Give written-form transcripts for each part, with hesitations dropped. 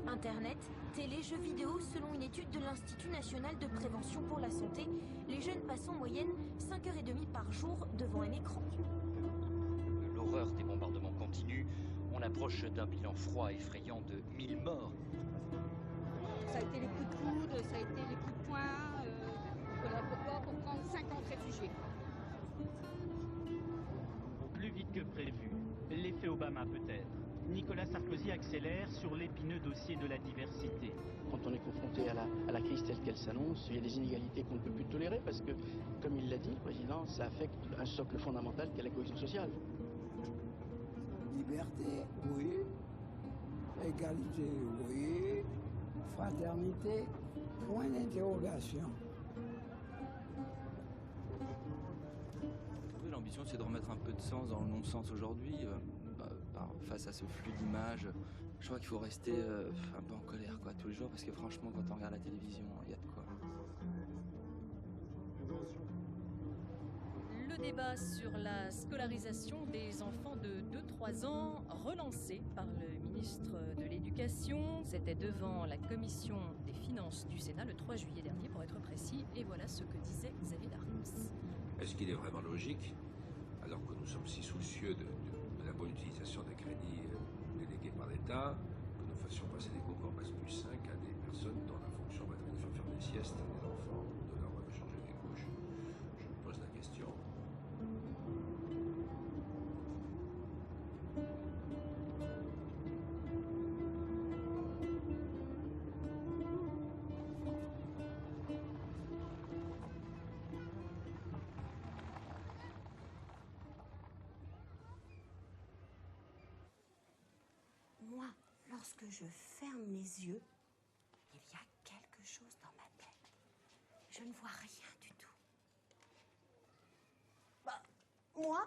Internet, télé, jeux vidéo, selon une étude de l'Institut national de prévention pour la santé, les jeunes passent en moyenne 5h30 par jour devant un écran. L'horreur des bombardements continue. On approche d'un bilan froid effrayant de 1000 morts. Ça a été les coups de coude, ça a été les coups de poing. Voilà pourquoi pour prendre 50 réfugiés. Plus vite que prévu. L'effet Obama peut-être. Nicolas Sarkozy accélère sur l'épineux dossier de la diversité. Quand on est confronté à la crise telle qu'elle s'annonce, il y a des inégalités qu'on ne peut plus tolérer parce que, comme il l'a dit, le président, ça affecte un socle fondamental qu'est la cohésion sociale. Liberté, oui. Égalité, oui. Fraternité, point d'interrogation. Oui, l'ambition, c'est de remettre un peu de sens dans le non-sens aujourd'hui. Face à ce flux d'images, je crois qu'il faut rester un peu en colère quoi, tous les jours, parce que franchement, quand on regarde la télévision, il y a de quoi. Le débat sur la scolarisation des enfants de 2-3 ans, relancé par le ministre de l'Éducation, c'était devant la commission des finances du Sénat le 3 juillet dernier, pour être précis, et voilà ce que disait Xavier Darcos. Est-ce qu'il est vraiment logique, alors que nous sommes si soucieux de la bonne utilisation des crédits délégués par l'État, que nous fassions passer des concours Bac+5 à des personnes dont la fonction va être de faire des siestes à des enfants, de leur changer des couches? Je me pose la question. Moi, lorsque je ferme mes yeux, il y a quelque chose dans ma tête. Je ne vois rien du tout. Bah, moi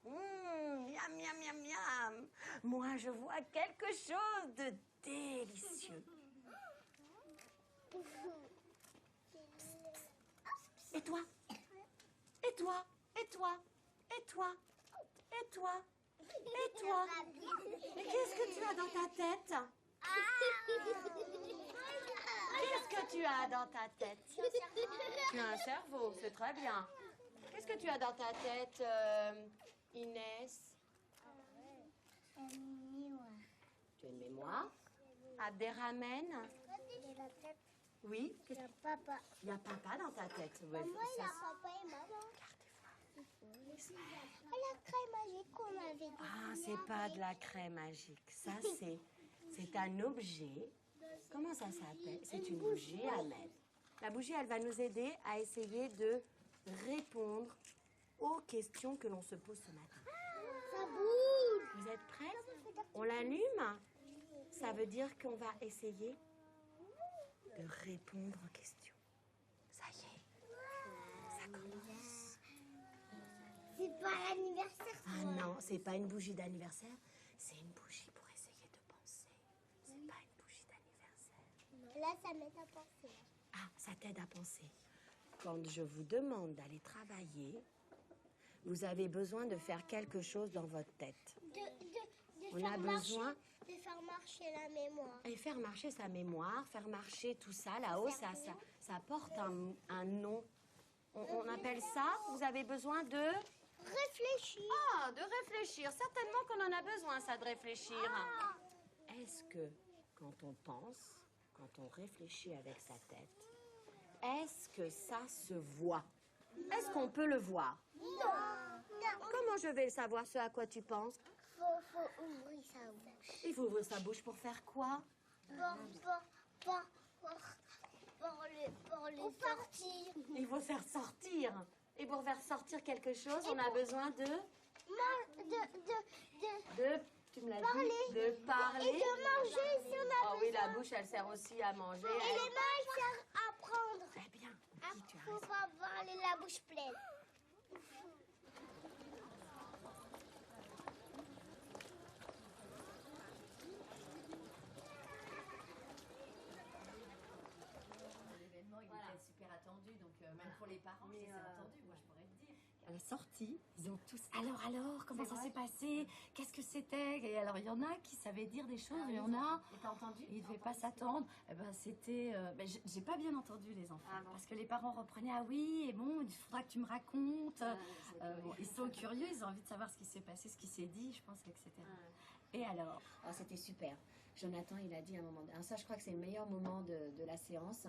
miam, miam, miam, miam. Moi, je vois quelque chose de délicieux. Et toi? Et toi? Et toi? Et toi? Et toi? Et toi? Mais qu'est-ce que tu as dans ta tête? Qu'est-ce que tu as dans ta tête? Tu as un cerveau, c'est très bien. Qu'est-ce que tu as dans ta tête, Inès? Une mémoire. Tu as une mémoire? Abderrahmène? Oui? Il y a papa. Il y a papa dans ta tête. Ouais, Maman, il y a papa et maman. La crème magique qu'on avait dit. Ah, c'est pas de la crème magique. Ça, c'est un objet. Comment ça s'appelle? C'est une bougie à mettre. La bougie, elle va nous aider à essayer de répondre aux questions que l'on se pose ce matin. Ça bouge. Vous êtes prêts? On l'allume? Ça veut dire qu'on va essayer de répondre aux questions. Ça y est, ça commence. C'est pas l'anniversaire. Ah non, c'est pas une bougie d'anniversaire, c'est une bougie pour essayer de penser. C'est pas une bougie d'anniversaire. Là, ça m'aide à penser. Ah, ça t'aide à penser. Quand je vous demande d'aller travailler, vous avez besoin de faire quelque chose dans votre tête. On a besoin de faire marcher la mémoire. Et faire marcher sa mémoire, faire marcher tout ça là-haut, ça porte un nom. On appelle ça, vous avez besoin de... Réfléchir. Ah, de réfléchir. Certainement qu'on en a besoin, ça, de réfléchir. Ah. Est-ce que, quand on pense, quand on réfléchit avec sa tête, est-ce que ça se voit? Est-ce qu'on peut le voir? Non. Comment je vais le savoir, ce à quoi tu penses? Faut ouvrir sa bouche. Il faut ouvrir sa bouche pour faire quoi? Pour le sortir. Il faut faire sortir. Et pour faire sortir quelque chose, on a besoin de... Tu me l'as dit, de parler. Et de manger si on a besoin. Oh oui, la bouche, elle sert aussi à manger. Et les mains, elles servent à prendre. Très bien. Faut pas avoir la bouche pleine. Il était super attendu, donc même pour les parents, c'est attendu, moi je pourrais te dire. à la sortie, ils ont tous alors, comment ça s'est passé? Qu'est-ce que c'était? Et alors, il y en a qui savaient dire des choses, il y en a. Et t'as entendu? Ils ne devaient pas s'attendre. Eh ben, c'était. J'ai pas bien entendu les enfants. Ah bon. Parce que les parents reprenaient, ah oui, et bon, il faudra que tu me racontes. Bon, ils sont curieux, ils ont envie de savoir ce qui s'est passé, ce qui s'est dit, je pense, etc. Et alors? Ah, c'était super. Jonathan, il a dit à un moment donné, ça je crois que c'est le meilleur moment de la séance.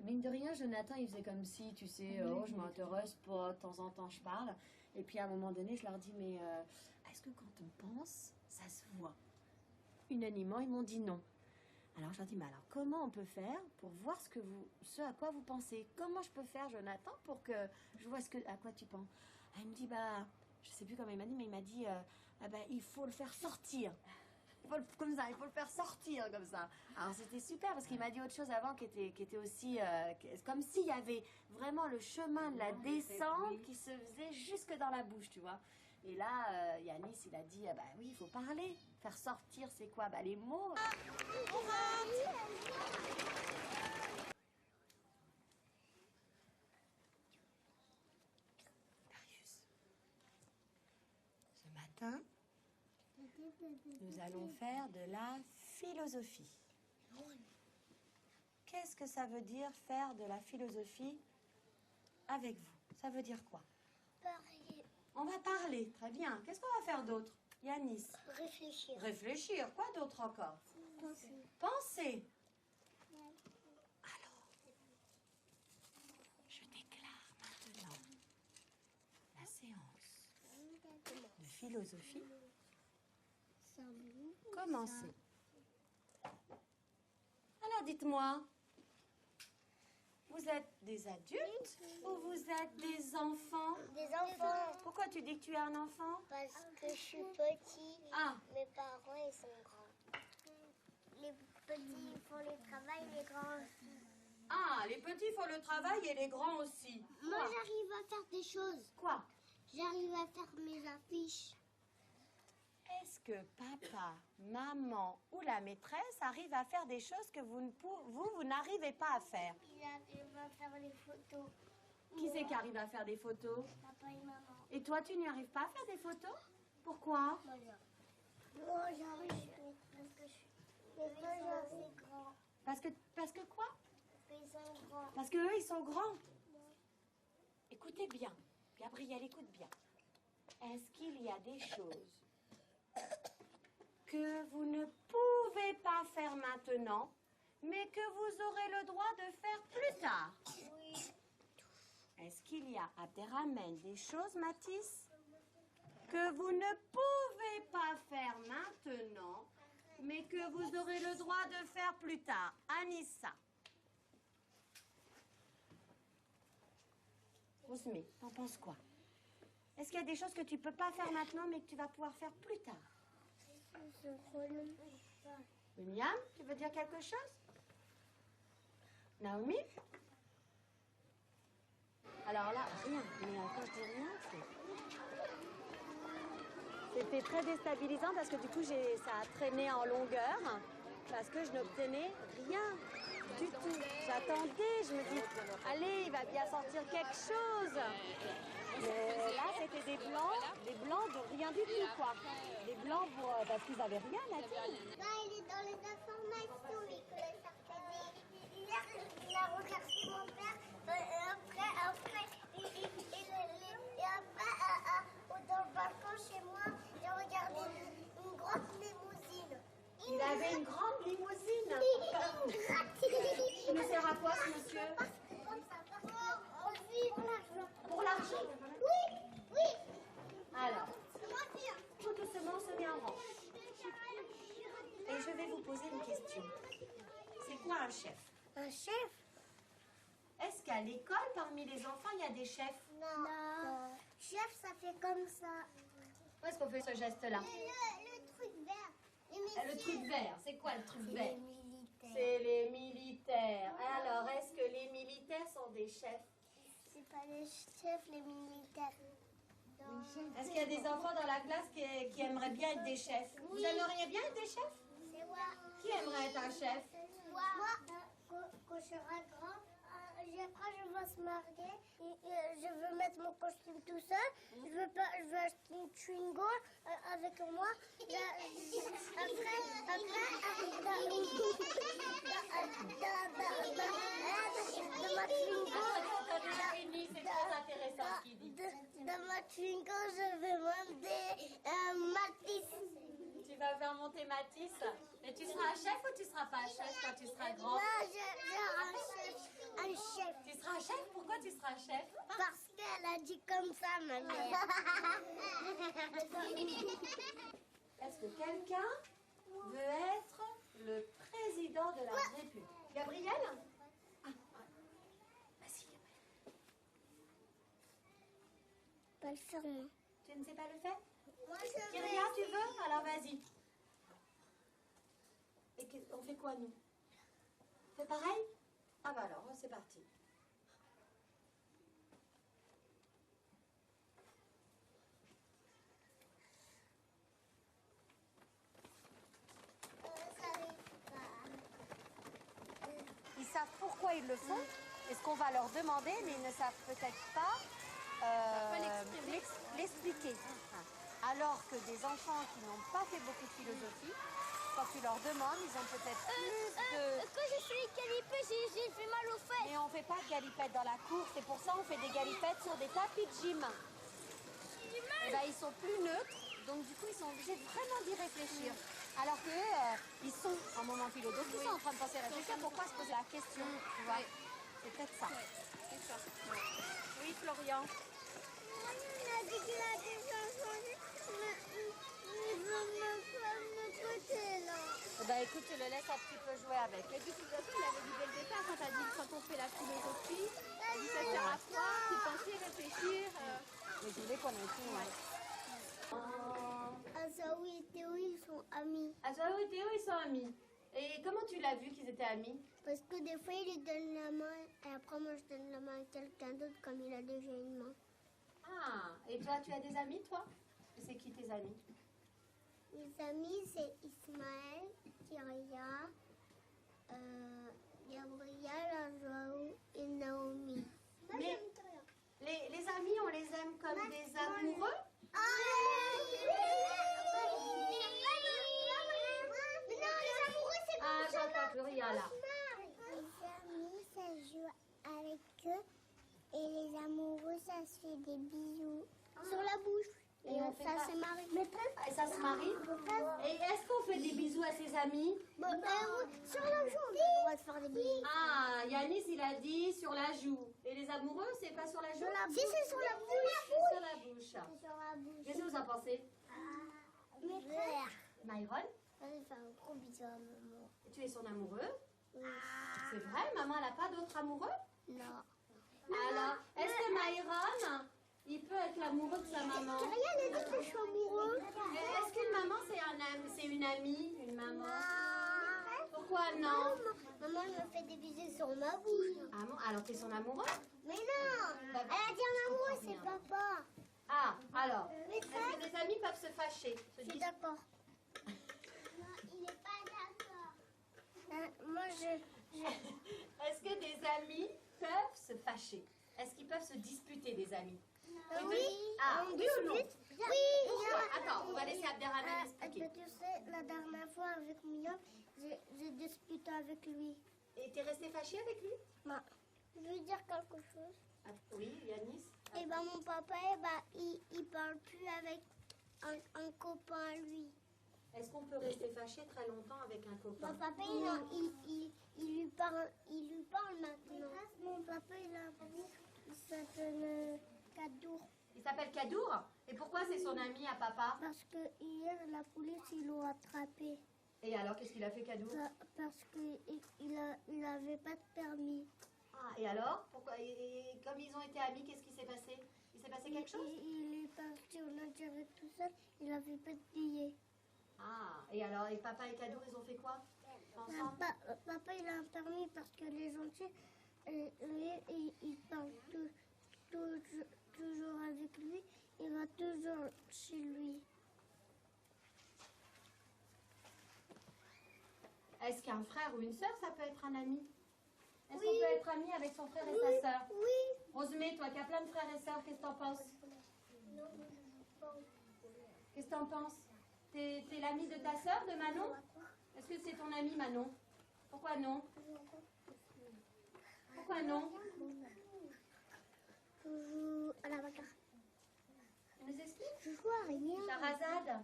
Mine de rien, Jonathan, il faisait comme si, tu sais, je m'intéresse pas, de temps en temps je parle. Et puis à un moment donné, je leur dis, mais est-ce que quand on pense, ça se voit? Unanimement, ils m'ont dit non. Alors je leur dis, mais alors comment on peut faire pour voir ce à quoi vous pensez? Comment je peux faire, Jonathan, pour que je vois à quoi tu penses? Elle me dit, je sais plus comment il m'a dit, mais il m'a dit, il faut le faire sortir. Comme ça, il faut le faire sortir comme ça. Alors c'était super parce qu'il m'a dit autre chose avant qui était aussi comme s'il y avait vraiment le chemin de la descente qui se faisait jusque dans la bouche, tu vois. Et là, Yanis, il a dit, oui, il faut parler. Faire sortir, c'est quoi? Les mots. Darius, ce matin, nous allons faire de la philosophie. Qu'est-ce que ça veut dire faire de la philosophie avec vous? Ça veut dire quoi? Parler. On va parler, très bien. Qu'est-ce qu'on va faire d'autre? Yanis? Réfléchir. Réfléchir, quoi d'autre encore? Penser. Penser. Alors, je déclare maintenant la séance de philosophie. Commencez. Alors dites-moi, vous êtes des adultes ou vous êtes des enfants? Des enfants. Pourquoi tu dis que tu es un enfant? Parce que je suis petit. Ah. Mes parents, ils sont grands. Les petits font le travail, les grands aussi. Ah, les petits font le travail et les grands aussi. Moi, j'arrive à faire des choses. Quoi? J'arrive à faire mes affiches. Est-ce que papa, maman ou la maîtresse arrive à faire des choses que vous n'arrivez pas à faire? Ils arrivent à faire les photos. Qui c'est qui arrive à faire des photos? Papa et maman. Et toi, tu n'y arrives pas à faire des photos? Pourquoi? Moi, j'arrive parce que je suis assez grand. Parce que quoi? Parce qu'ils sont grands. Parce qu'eux, ils sont grands. Écoutez bien. Gabriel, écoute bien. Est-ce qu'il y a des choses que vous ne pouvez pas faire maintenant, mais que vous aurez le droit de faire plus tard? Oui. Est-ce qu'il y a Abderrahmane des choses, Mathis, que vous ne pouvez pas faire maintenant, mais que vous aurez le droit de faire plus tard? Anissa. Rosemée, t'en penses quoi? Est-ce qu'il y a des choses que tu peux pas faire maintenant, mais que tu vas pouvoir faire plus tard? William, tu veux dire quelque chose? Naomi? Alors là, rien. Mais quand je dis rien, c'était très déstabilisant parce que du coup, ça a traîné en longueur parce que je n'obtenais rien du tout. J'attendais, je me dis, allez, il va bien sortir quelque chose. Mais là, c'était des blancs de rien du tout, quoi. Des blancs parce qu'ils n'avaient rien à dire. Là, il est dans les informations, Nicolas Sarkozy. Hier, il a regardé mon père, et après, dans le balcon chez moi, j'ai regardé une grande limousine. Il avait une grande limousine. Il nous sert à quoi, ce monsieur? Comme ça, pour l'argent. Pour l'argent? Oui, oui. Alors, tout doucement, on se met en rang. Et je vais vous poser une question. C'est quoi un chef? Un chef? Est-ce qu'à l'école, parmi les enfants, il y a des chefs? Non. Chef, ça fait comme ça. Où est-ce qu'on fait ce geste-là? Le truc vert. Le truc vert, c'est quoi le truc vert? Les militaires. C'est les militaires. Alors, est-ce que les militaires sont des chefs? C'est pas les chefs, les militaires. Est-ce qu'il y a des enfants dans la classe qui aimeraient bien être des chefs? Vous aimeriez bien être des chefs? C'est moi. Qui aimerait être un chef? Moi, quand je serai grand, après, je vais se marier. Et, je veux mettre mon costume tout seul. Je veux acheter une chewing-gum avec moi. Dans ma chewing-gum, je vais monter Matisse. Tu vas faire monter Matisse. Mais tu seras un chef ou tu seras pas un chef quand tu seras grand? Moi, je un chef. Tu seras un chef? Pourquoi tu seras un chef? Parce qu'elle a dit comme ça, ma mère. Est-ce que quelqu'un veut être le président de la République? Gabriel? Ah, vas-y, Gabriel. Pas le faire, moi. Tu ne sais pas le faire? Moi, je Kyria, tu veux? Alors vas-y. Et on fait quoi, nous? On fait pareil? Ah bah alors, c'est parti. Ils savent pourquoi ils le font. Est-ce qu'on va leur demander, mais ils ne savent peut-être pas l'expliquer. Alors que des enfants qui n'ont pas fait beaucoup de philosophie, quand tu leur demandes, ils ont peut-être plus de... Quand je suis galipette, j'ai fait mal aux fesses. Mais on ne fait pas de galipettes dans la cour, c'est pour ça qu'on fait des galipettes sur des tapis de gym. Et ben, ils sont plus neutres, donc du coup ils sont obligés vraiment d'y réfléchir. Alors que ils sont en moment philo, donc ils sont en train de penser à réfléchir, pourquoi se poser la question, tu vois? C'est peut-être ça. C'est ça. Oui, Florian. On a dit qu'il a déjà changé, mais il veut même pas me côté là. Ben écoute, tu le laisses un petit peu jouer avec. Mais de toute façon, il avait dit dès le départ, quand t'as dit quand on fait la philosophie, il dit ça sert à quoi? Tu penser, réfléchir. Mais je voulais qu'on ait tout, ouais. Azaoui et Théo, ils sont amis. Azaoui et Théo, ils sont amis. Et comment tu l'as vu qu'ils étaient amis? Parce que des fois, il lui donne la main et après, moi, je donne la main à quelqu'un d'autre comme il a déjà une main. Ah, et toi, tu as des amis, toi? C'est qui tes amis? Mes amis, c'est Ismaël, Kyria, Gabriel, Azaou et Naomi. Mais les amis, on les aime comme des amoureux? Ah, j'entends plus rien là. Les amis, ça joue avec eux. Et les amoureux, ça se fait des bisous sur la bouche. Et ça se marie. Et ça se marie? Et est-ce qu'on fait des bisous à ses amis? Sur la joue, on va se faire des bisous. Ah, Yanis, il a dit sur la joue. Et les amoureux, c'est pas sur la joue? Si, c'est sur la bouche. Sur la bouche. Sur la bouche. Qu'est-ce que vous en pensez? Myron? Je vais faire un gros bisou à maman. Tu es son amoureux? Oui. C'est vrai, maman, elle n'a pas d'autres amoureux? Non. Alors, est-ce que Myron, il peut être l'amoureux de sa maman? Rien n'a dit que je suis amoureux. Est-ce qu'une maman, c'est une amie, une maman? Pourquoi non? Maman, elle me fait des bisous sur ma bouche. Ah bon? Alors, tu es son amoureux? Mais non. Elle a dit un amoureux, c'est papa. Ah, alors, est-ce que des amis peuvent se fâcher? Je suis d'accord. Non, il n'est pas d'accord. Moi, Est-ce que des amis peuvent se fâcher? Est-ce qu'ils peuvent se disputer, des amis? Oui. Ah, oui ou non? Oui. Pourquoi? Attends, on va laisser Abderrahmane expliquer. Tu sais, la dernière fois avec Mion, j'ai disputé avec lui. Et t'es resté fâché avec lui? Non. Je veux dire quelque chose. Ah, oui, Yanis? Et ben mon papa, il parle plus avec un copain à lui. Est-ce qu'on peut rester fâché très longtemps avec un copain? Mon papa, il lui parle maintenant. Mon papa, il s'appelle Kadour. Il s'appelle Kadour? Et pourquoi c'est son ami à papa? Parce que hier, la police, ils l'ont attrapé. Et alors, qu'est-ce qu'il a fait, Kadour? Parce qu'il n'avait pas de permis. Ah, et alors? Pourquoi? Et comme ils ont été amis, qu'est-ce qui s'est passé? Il s'est passé quelque chose? Il est parti en Algérie tout seul, il n'avait pas de billet. Ah, et alors, et papa et Kadour, ils ont fait quoi ensemble? Papa, il a un permis parce que les gentils, il parle toujours avec lui, il va toujours chez lui. Est-ce qu'un frère ou une sœur, ça peut être un ami? Est-ce Oui. qu'on peut être amie avec son frère et sa sœur? Oui. Rosemée, toi qui as plein de frères et sœurs, qu'est-ce que t'en penses? Qu'est-ce que t'en penses? T'es l'amie de ta sœur, de Manon? Est-ce que c'est ton amie, Manon? Pourquoi non? Pourquoi non? Je joue à la bagarre. Tu nous expliques? Je joue à rien. Charazade,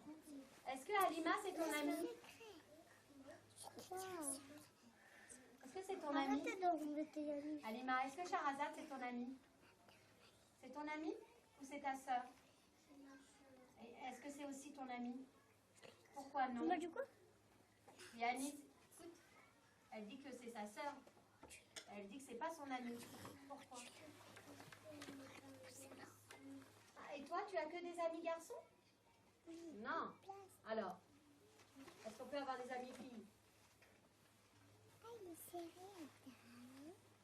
est-ce que Halima c'est ton amie? Est-ce que c'est ton amie? Arrêtez d'embêter Yannick. Halima, est-ce que Charazade c'est ton amie? C'est ton amie ou c'est ta sœur? Est-ce que c'est aussi ton amie? Pourquoi non? Bah, du coup Yannick, écoute, elle dit que c'est sa sœur. Elle dit que c'est pas son amie. Pourquoi? Ah, et toi, tu as que des amis garçons? Non. Alors, est-ce qu'on peut avoir des amis filles?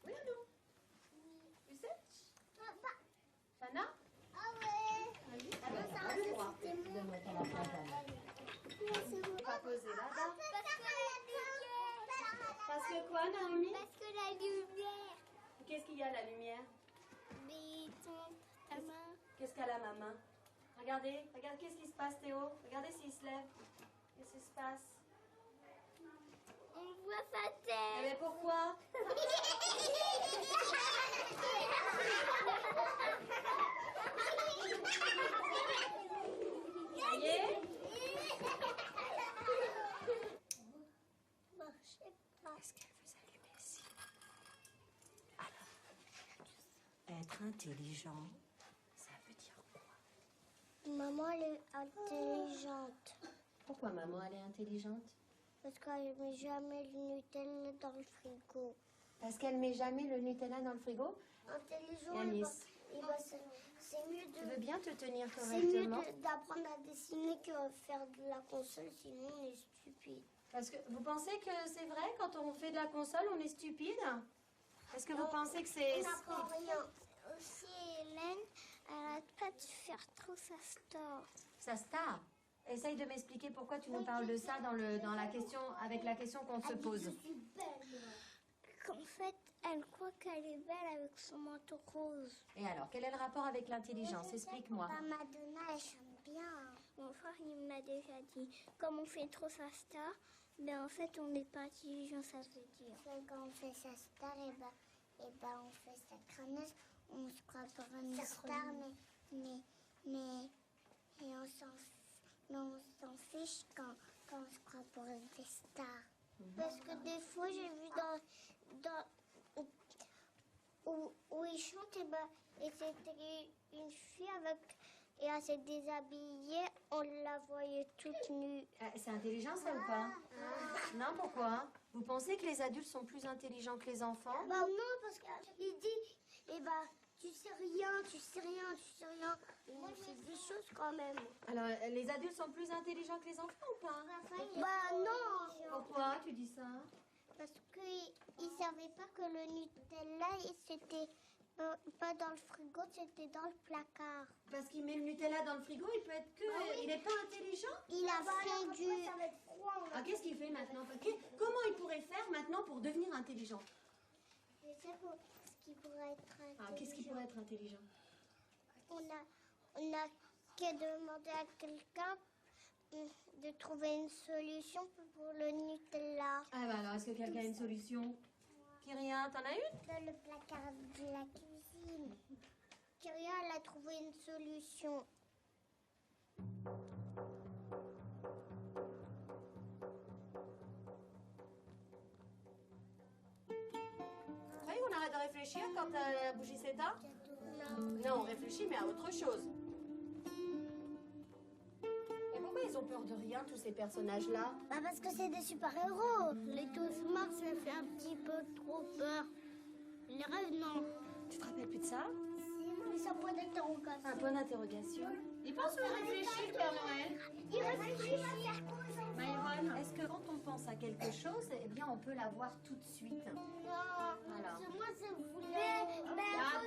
Oui ou non? Tu sais? Chana? Ah ouais. Vas-y. Donne-moi ton appareil. Pas poser là-bas. Parce que quoi, Naomi? Parce que la lumière. Qu'est-ce qu'il y a, la lumière? Mais ta main. Qu'est-ce qu'elle a, ma main? Regardez, regarde, qu'est-ce qui se passe, Théo? Regardez s'il se lève. Qu'est-ce qui se passe? On voit sa tête. Mais pourquoi? Ça y est? Est-ce qu'elle vous allume ici? Alors, être intelligent, ça veut dire quoi? Maman, elle est intelligente. Pourquoi maman, elle est intelligente? Parce qu'elle ne met jamais le Nutella dans le frigo. Parce qu'elle met jamais le Nutella dans le frigo? Intelligent, Yanis. c'est mieux Tu veux bien te tenir C'est mieux correctement? d'apprendre à dessiner que faire de la console, sinon on est stupide. Parce que vous pensez que c'est vrai, quand on fait de la console, on est stupide? Est-ce que vous pensez que c'est... On n'apprend rien. Aussi, Hélène, elle arrête pas de faire trop sa star. Sa star? Essaye de m'expliquer pourquoi tu nous parles de ça dans la question, avec la question qu'on se pose. Je suis belle. Qu'en fait, elle croit qu'elle est belle avec son manteau rose. Et alors, quel est le rapport avec l'intelligence? Explique-moi. Madonna, elle chante bien. Mon frère, il m'a déjà dit, comme on fait trop sa star, ben en fait, on n'est pas intelligent, ça veut dire. Quand on fait sa star, et ben on fait sa crâneuse, on se croit pour une star, mais on s'en fiche quand on se croit pour des stars. Parce que des fois, j'ai vu où ils chantent, et c'était une fille et elle s'est déshabillée, on la voyait toute nue. C'est intelligent ça ou pas? Non, pourquoi? Vous pensez que les adultes sont plus intelligents que les enfants? Bah non, parce qu'il dit, tu sais rien. C'est des choses quand même. Alors, les adultes sont plus intelligents que les enfants ou pas? Bah non. Pourquoi tu dis ça? Parce qu'ils ne savaient pas que le Nutella, c'était pas dans le frigo, c'était dans le placard. Parce qu'il met le Nutella dans le frigo, il peut être que... Il n'est pas intelligent? Il a fait du... Ah, qu'est-ce qu'il fait maintenant? Comment il pourrait faire maintenant pour devenir intelligent? Je sais ce qui pourrait être intelligent. Ah, qu'est-ce qui pourrait être intelligent? On a qu'à demander à quelqu'un de trouver une solution pour le Nutella. Ah bah alors, est-ce que quelqu'un a une solution? Kyria, t'en as une? Dans le placard de la cuisine. Kyria, elle a trouvé une solution. Vous croyez qu'on arrête de réfléchir quand la bougie s'éteint? Non, on réfléchit mais à autre chose. Et pourquoi ils ont peur de rien, tous ces personnages-là? Bah parce que c'est des super-héros. Les Toastmasters, ça fait un petit peu trop peur. Les rêves, non. Tu te rappelles plus de ça? Mais c'est un point d'interrogation. Un point d'interrogation. Il pense qu'on réfléchit, Père Noël. Il réfléchit. Myron, est-ce que quand on pense à quelque chose, eh bien on peut la voir tout de suite? Non. Alors. Moi, je voulais... Ah,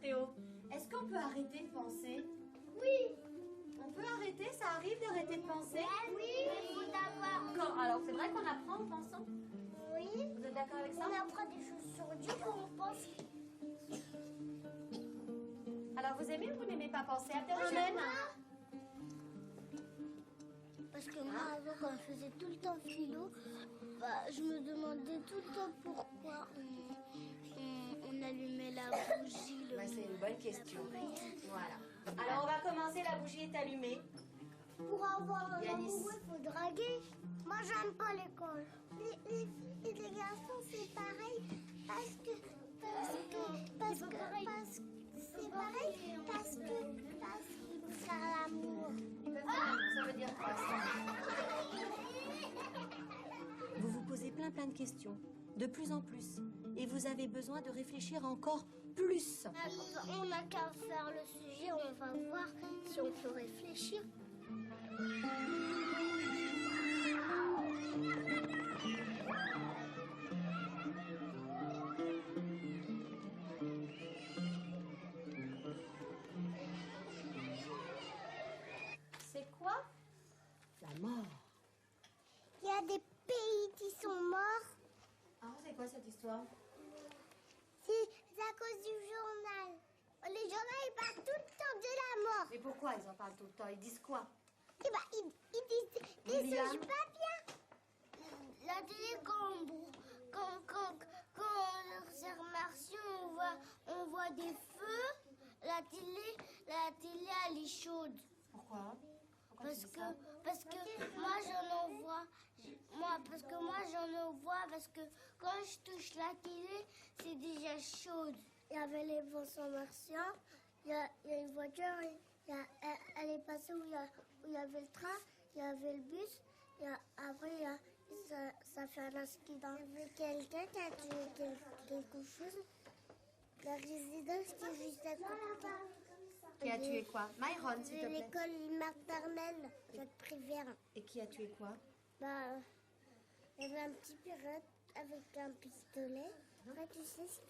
Théo, est-ce qu'on peut arrêter de penser? Oui. On peut arrêter? Ça arrive d'arrêter de penser? Oui, il faut d'abord... Alors, c'est vrai qu'on apprend en pensant? Oui. Vous êtes d'accord avec ça? On apprend des choses sur Dieu quand on pense pense. Alors, vous aimez ou vous n'aimez pas penser, Abderrahmane? Parce que moi, avant, quand je faisais tout le temps philo, bah, je me demandais tout le temps pourquoi on allumait la bougie. Ouais, c'est une bonne question. Voilà. Alors, on va commencer. La bougie est allumée. Pour avoir un Yanis. amoureux, il faut draguer. Moi, j'aime pas l'école. Les filles et les garçons, c'est pareil. Parce que qu'ils vont faire l'amour. Ça veut dire quoi, ça? Vous vous posez plein de questions, de plus en plus. Et vous avez besoin de réfléchir encore plus. On n'a qu'à faire le sujet, on va voir si on peut réfléchir. C'est quoi? La mort. Il y a des pays qui sont morts. Ah, c'est quoi cette histoire? C'est à cause du journal. Les journaux, ils parlent tout le temps de la mort. Mais pourquoi ils en parlent tout le temps? Ils disent quoi? Eh ben, ils disent des William. choses pas bien. La télé, quand sur Martian, on voit des feux, la télé, elle est chaude. Pourquoi? Parce que moi j'en vois parce que quand je touche la télé, c'est déjà chaude. Il y avait les vaisseaux martiens, il y a une voiture, elle est passée où il y avait le train, il y avait le bus, après ça fait un accident. Il y avait quelqu'un qui a tué quelque chose. La résidence qui est juste à côté. Qui a tué quoi? Myron, s'il te plaît. L'école maternelle, Jacques Prévert. Et qui a tué quoi? Bah, il y avait un petit pirate avec un pistolet. Après, tu sais ce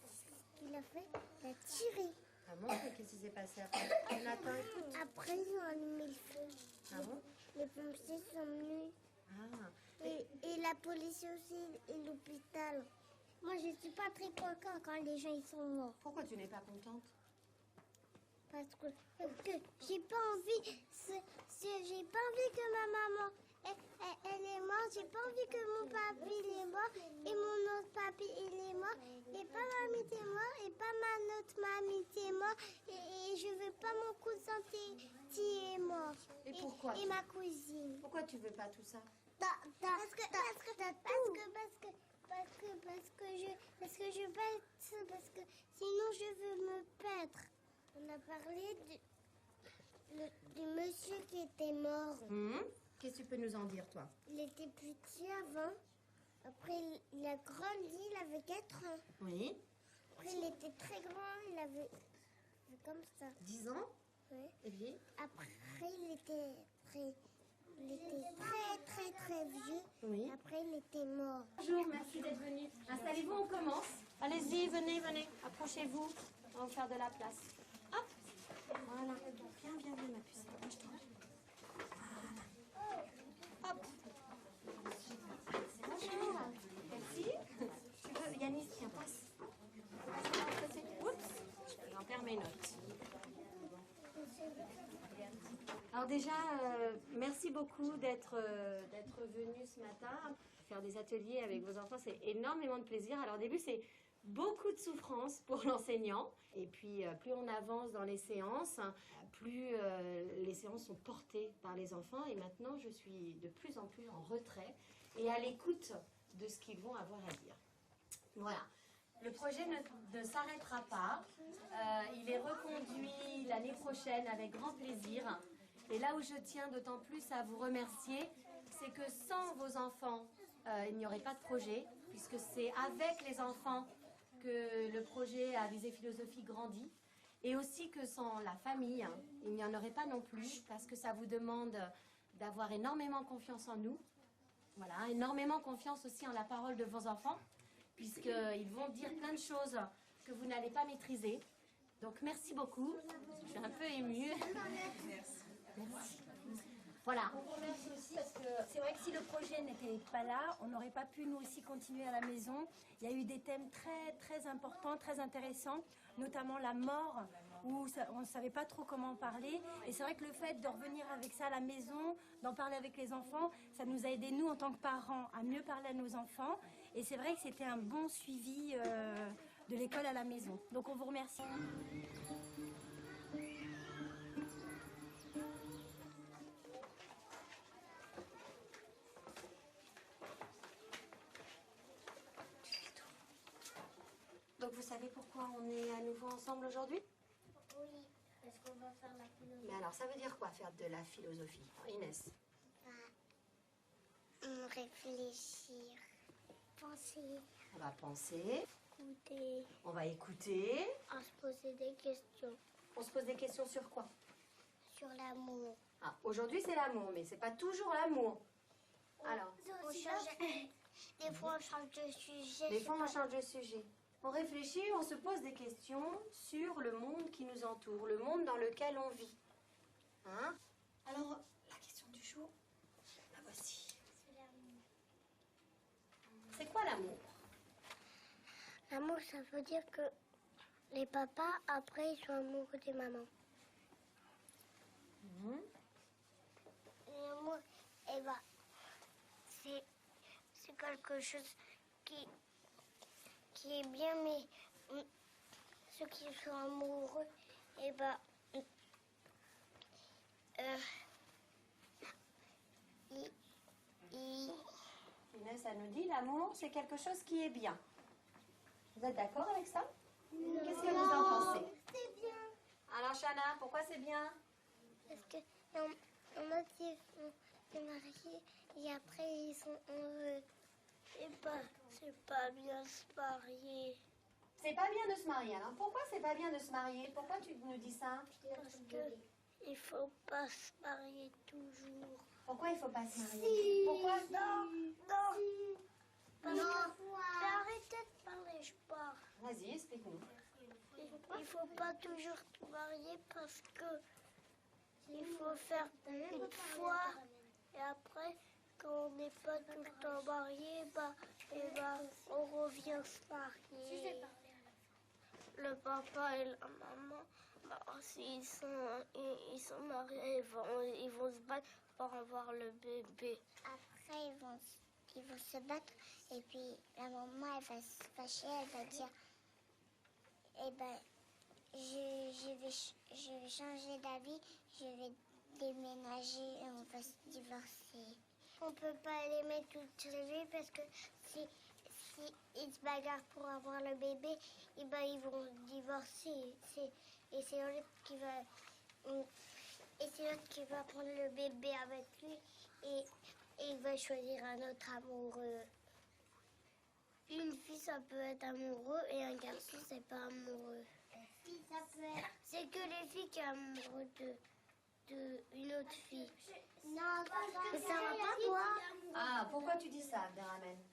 qu'il a fait? Il a tiré. Ah bon? Qu'est-ce qui s'est passé après? Jonathan, écoute. Après, ils ont allumé le feu. Ah bon? Les pompiers sont venus. Ah. Et la police aussi, et l'hôpital. Moi, je suis pas très contente quand les gens ils sont morts. Pourquoi tu n'es pas contente? Parce que j'ai pas envie, j'ai pas envie que ma maman elle est morte. J'ai pas envie que mon papy il est mort et mon autre papy il est mort et pas mamie t'es mort et pas ma autre mamie t'es mort et je veux pas mon cousin qui est mort. Et pourquoi? Et ma cousine. Pourquoi tu veux pas tout ça? Parce que sinon je veux me perdre. On a parlé du monsieur qui était mort. Qu'est-ce que tu peux nous en dire, toi? Il était petit avant. Après, il a grandi, il avait 4 ans. Oui. Après, il était très grand, il avait comme ça. 10 ans? Oui. Et puis? Après, il était très vieux. Oui. Après, il était mort. Bonjour, merci d'être venu. Installez-vous, on commence. Allez-y, venez, approchez-vous. On va vous faire de la place. Hop. Voilà. Viens, ma puce. Voilà. Hop. Bonjour. Merci. Tu veux, Yanis, tiens, passe. Oups. J'en perds mes notes. Alors déjà, merci beaucoup d'être venu ce matin. Faire des ateliers avec vos enfants, c'est énormément de plaisir. Alors au début, c'est beaucoup de souffrance pour l'enseignant. Et puis, plus on avance dans les séances, plus les séances sont portées par les enfants. Et maintenant, je suis de plus en plus en retrait et à l'écoute de ce qu'ils vont avoir à dire. Voilà. Le projet ne s'arrêtera pas. Il est reconduit l'année prochaine avec grand plaisir. Et là où je tiens d'autant plus à vous remercier, c'est que sans vos enfants, il n'y aurait pas de projet, puisque c'est avec les enfants que le projet à visée philosophie grandit. Et aussi que sans la famille, il n'y en aurait pas non plus, parce que ça vous demande d'avoir énormément confiance en nous. Voilà, énormément confiance aussi en la parole de vos enfants, puisqu'ils vont dire plein de choses que vous n'allez pas maîtriser. Donc merci beaucoup. Je suis un peu émue. Merci. Voilà. On vous remercie aussi parce que c'est vrai que si le projet n'était pas là, on n'aurait pas pu nous aussi continuer à la maison. Il y a eu des thèmes très importants, très intéressants, notamment la mort, où on ne savait pas trop comment en parler. Et c'est vrai que le fait de revenir avec ça à la maison, d'en parler avec les enfants, ça nous a aidé, nous, en tant que parents, à mieux parler à nos enfants. Et c'est vrai que c'était un bon suivi de l'école à la maison. Donc on vous remercie. Donc vous savez pourquoi on est à nouveau ensemble aujourd'hui? Oui, parce qu'on va faire la philosophie. Mais alors ça veut dire quoi faire de la philosophie, Inès? Réfléchir, penser. On va penser. Écouter. On va écouter. On se poser des questions. On se pose des questions sur quoi? Sur l'amour. Ah, aujourd'hui c'est l'amour, mais c'est pas toujours l'amour. Alors, On change... Des fois on change de sujet. des fois on change de sujet. On réfléchit, on se pose des questions sur le monde qui nous entoure, le monde dans lequel on vit. Hein? Alors, la question du jour, la voici. C'est quoi l'amour? L'amour, ça veut dire que les papas, après, ils sont amoureux des mamans. L'amour, eh ben, c'est quelque chose qui est bien, mais ceux qui sont amoureux, eh ben, Inès, elle nous dit l'amour, c'est quelque chose qui est bien. Vous êtes d'accord avec ça? Qu'est-ce que vous en pensez? C'est bien. Alors, Chana, pourquoi c'est bien? Parce que on a qui sont mariés et après ils sont heureux. C'est pas bien de se marier. C'est pas bien de se marier. Alors, pourquoi c'est pas bien de se marier? Pourquoi tu nous dis ça? Parce que il faut pas se marier toujours. Pourquoi il faut pas se marier? Si. Pourquoi? Non. Parce que j'ai arrêté de parler, je pars. Vas-y, explique-nous. Il faut pas toujours se marier parce que il faut faire une fois et après quand on n'est pas tout le temps marié, on revient se marier. Le papa et la maman, s'ils sont mariés, ils vont se battre pour avoir le bébé. Après, ils vont se battre et puis la maman, elle va se fâcher, elle va dire, eh ben, je vais changer d'avis, je vais déménager et on va se divorcer. On peut pas l'aimer toute sa vie parce que si ils se bagarrent pour avoir le bébé, et ben ils vont divorcer. Et c'est l'autre qui va prendre le bébé avec lui et il va choisir un autre amoureux. Une fille, ça peut être amoureux et un garçon, c'est pas amoureux. C'est que les filles qui sont amoureuses d'une autre fille. Non, mais ça va pas toi. Ah, pourquoi tu dis ça, Abderrahmane?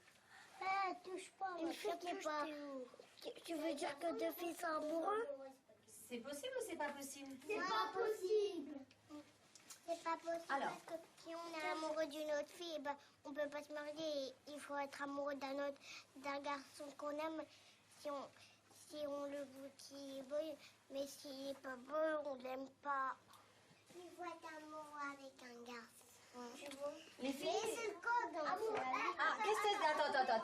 Touche pas. Une fille qui est pas. Tu veux dire que deux filles sont amoureux? C'est possible ou c'est pas possible? C'est pas possible. C'est pas possible. Alors. Parce que si on est amoureux d'une autre fille, ben, on peut pas se marier. Il faut être amoureux d'un garçon qu'on aime. Si on le veut qui est beau, mais s'il est pas beau, on l'aime pas. Il faut être amoureux avec un garçon. Tu vois? Les filles. C'est le code. Ah,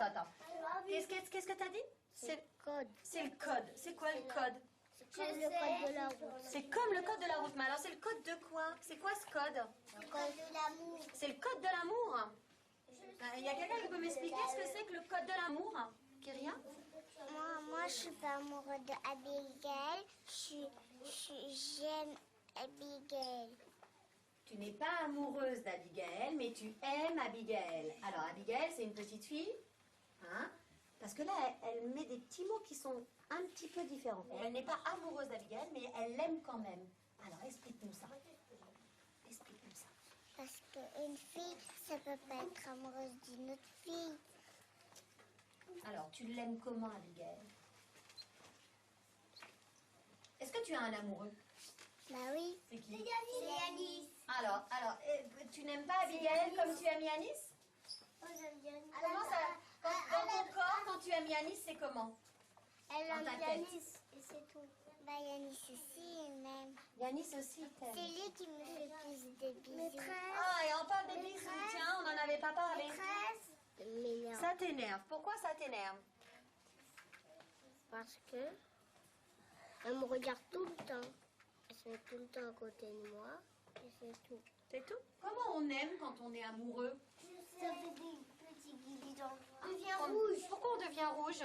attends. Qu'est-ce que t'as dit? C'est le code. C'est le code. C'est quoi le code? C'est comme le code de la route. C'est comme le code de la route. Mais alors, c'est le code de quoi? C'est quoi ce code? Le code de l'amour. C'est le code de l'amour. Il y a quelqu'un qui peut m'expliquer ce que c'est que le code de l'amour? Kyria? Moi, je suis pas amoureuse d'Abigail. J'aime Abigail. Tu n'es pas amoureuse d'Abigail, mais tu aimes Abigail. Alors, Abigail, c'est une petite fille, hein? Parce que là, elle met des petits mots qui sont un petit peu différents. Elle n'est pas amoureuse d'Abigail, mais elle l'aime quand même. Alors, explique-nous ça. Explique-nous ça. Parce qu'une fille, ça peut pas être amoureuse d'une autre fille. Alors, tu l'aimes comment, Abigail? Est-ce que tu as un amoureux? Bah oui. C'est qui? C'est Yanis. Ah, Alors, tu n'aimes pas Abigail comme tu aimes Yanis? Oh, j'aime bien. Comment ça, dans ton corps, quand tu aimes Yanis, c'est comment? Elle Dans aime ta Yanis tête. et c'est tout. Bah, Yanis aussi, il m'aime. Yanis aussi t'aime. C'est lui qui me fait plus de bisous. Maîtresse. Ah, et on parle des bisous. Tiens, on n'en avait pas parlé. Maîtresse. Ça t'énerve. Pourquoi ça t'énerve? Parce que elle me regarde tout le temps. Elle se met tout le temps à côté de moi. Et c'est tout. C'est tout? Comment on aime quand on est amoureux? Ça fait des petits guillis dans le ventre. On devient rouge. Pourquoi on devient rouge?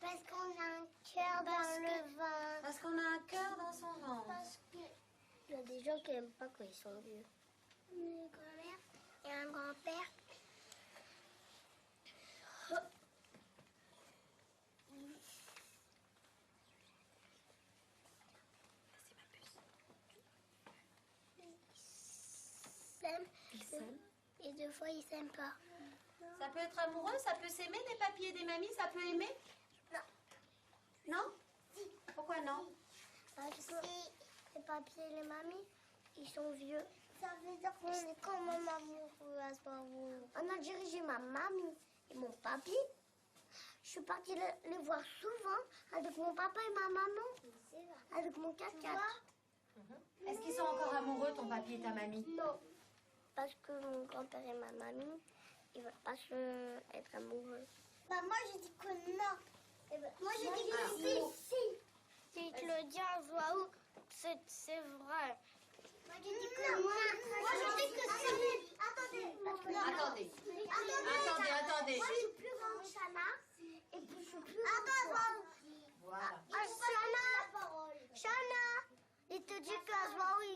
Parce qu'on a un cœur dans le ventre. Parce qu'on a un cœur dans son ventre. Parce que il y a des gens qui n'aiment pas quand ils sont vieux. Une grand-mère et un grand-père. Ils s'aiment. Et deux fois, ils s'aiment pas. Ça peut être amoureux, ça peut s'aimer, des papis et des mamies, ça peut aimer? Non. Non? Pourquoi non? Parce que les papiers et les mamies, ils sont vieux. Ça veut dire qu'on est quand même amoureux à ce moment. En Algérie, j'ai ma mamie et mon papy. Je suis partie les voir souvent avec mon papa et ma maman. Avec mon 4x4. Est-ce qu'ils sont encore amoureux, ton papy et ta mamie? Non. Parce que mon grand-père et ma mamie, ils ne veulent pas être amoureux. Bah moi, je dis que non. Moi, je dis que si. Si tu le dis en voix haute, c'est vrai. Moi, je dis que non. Moi, je dis que si. Attendez. Attendez. Moi, je suis plus grande que Chana. Et puis, je suis plus grande que toi. Voilà. Chana, il te dit qu'Azwaoui,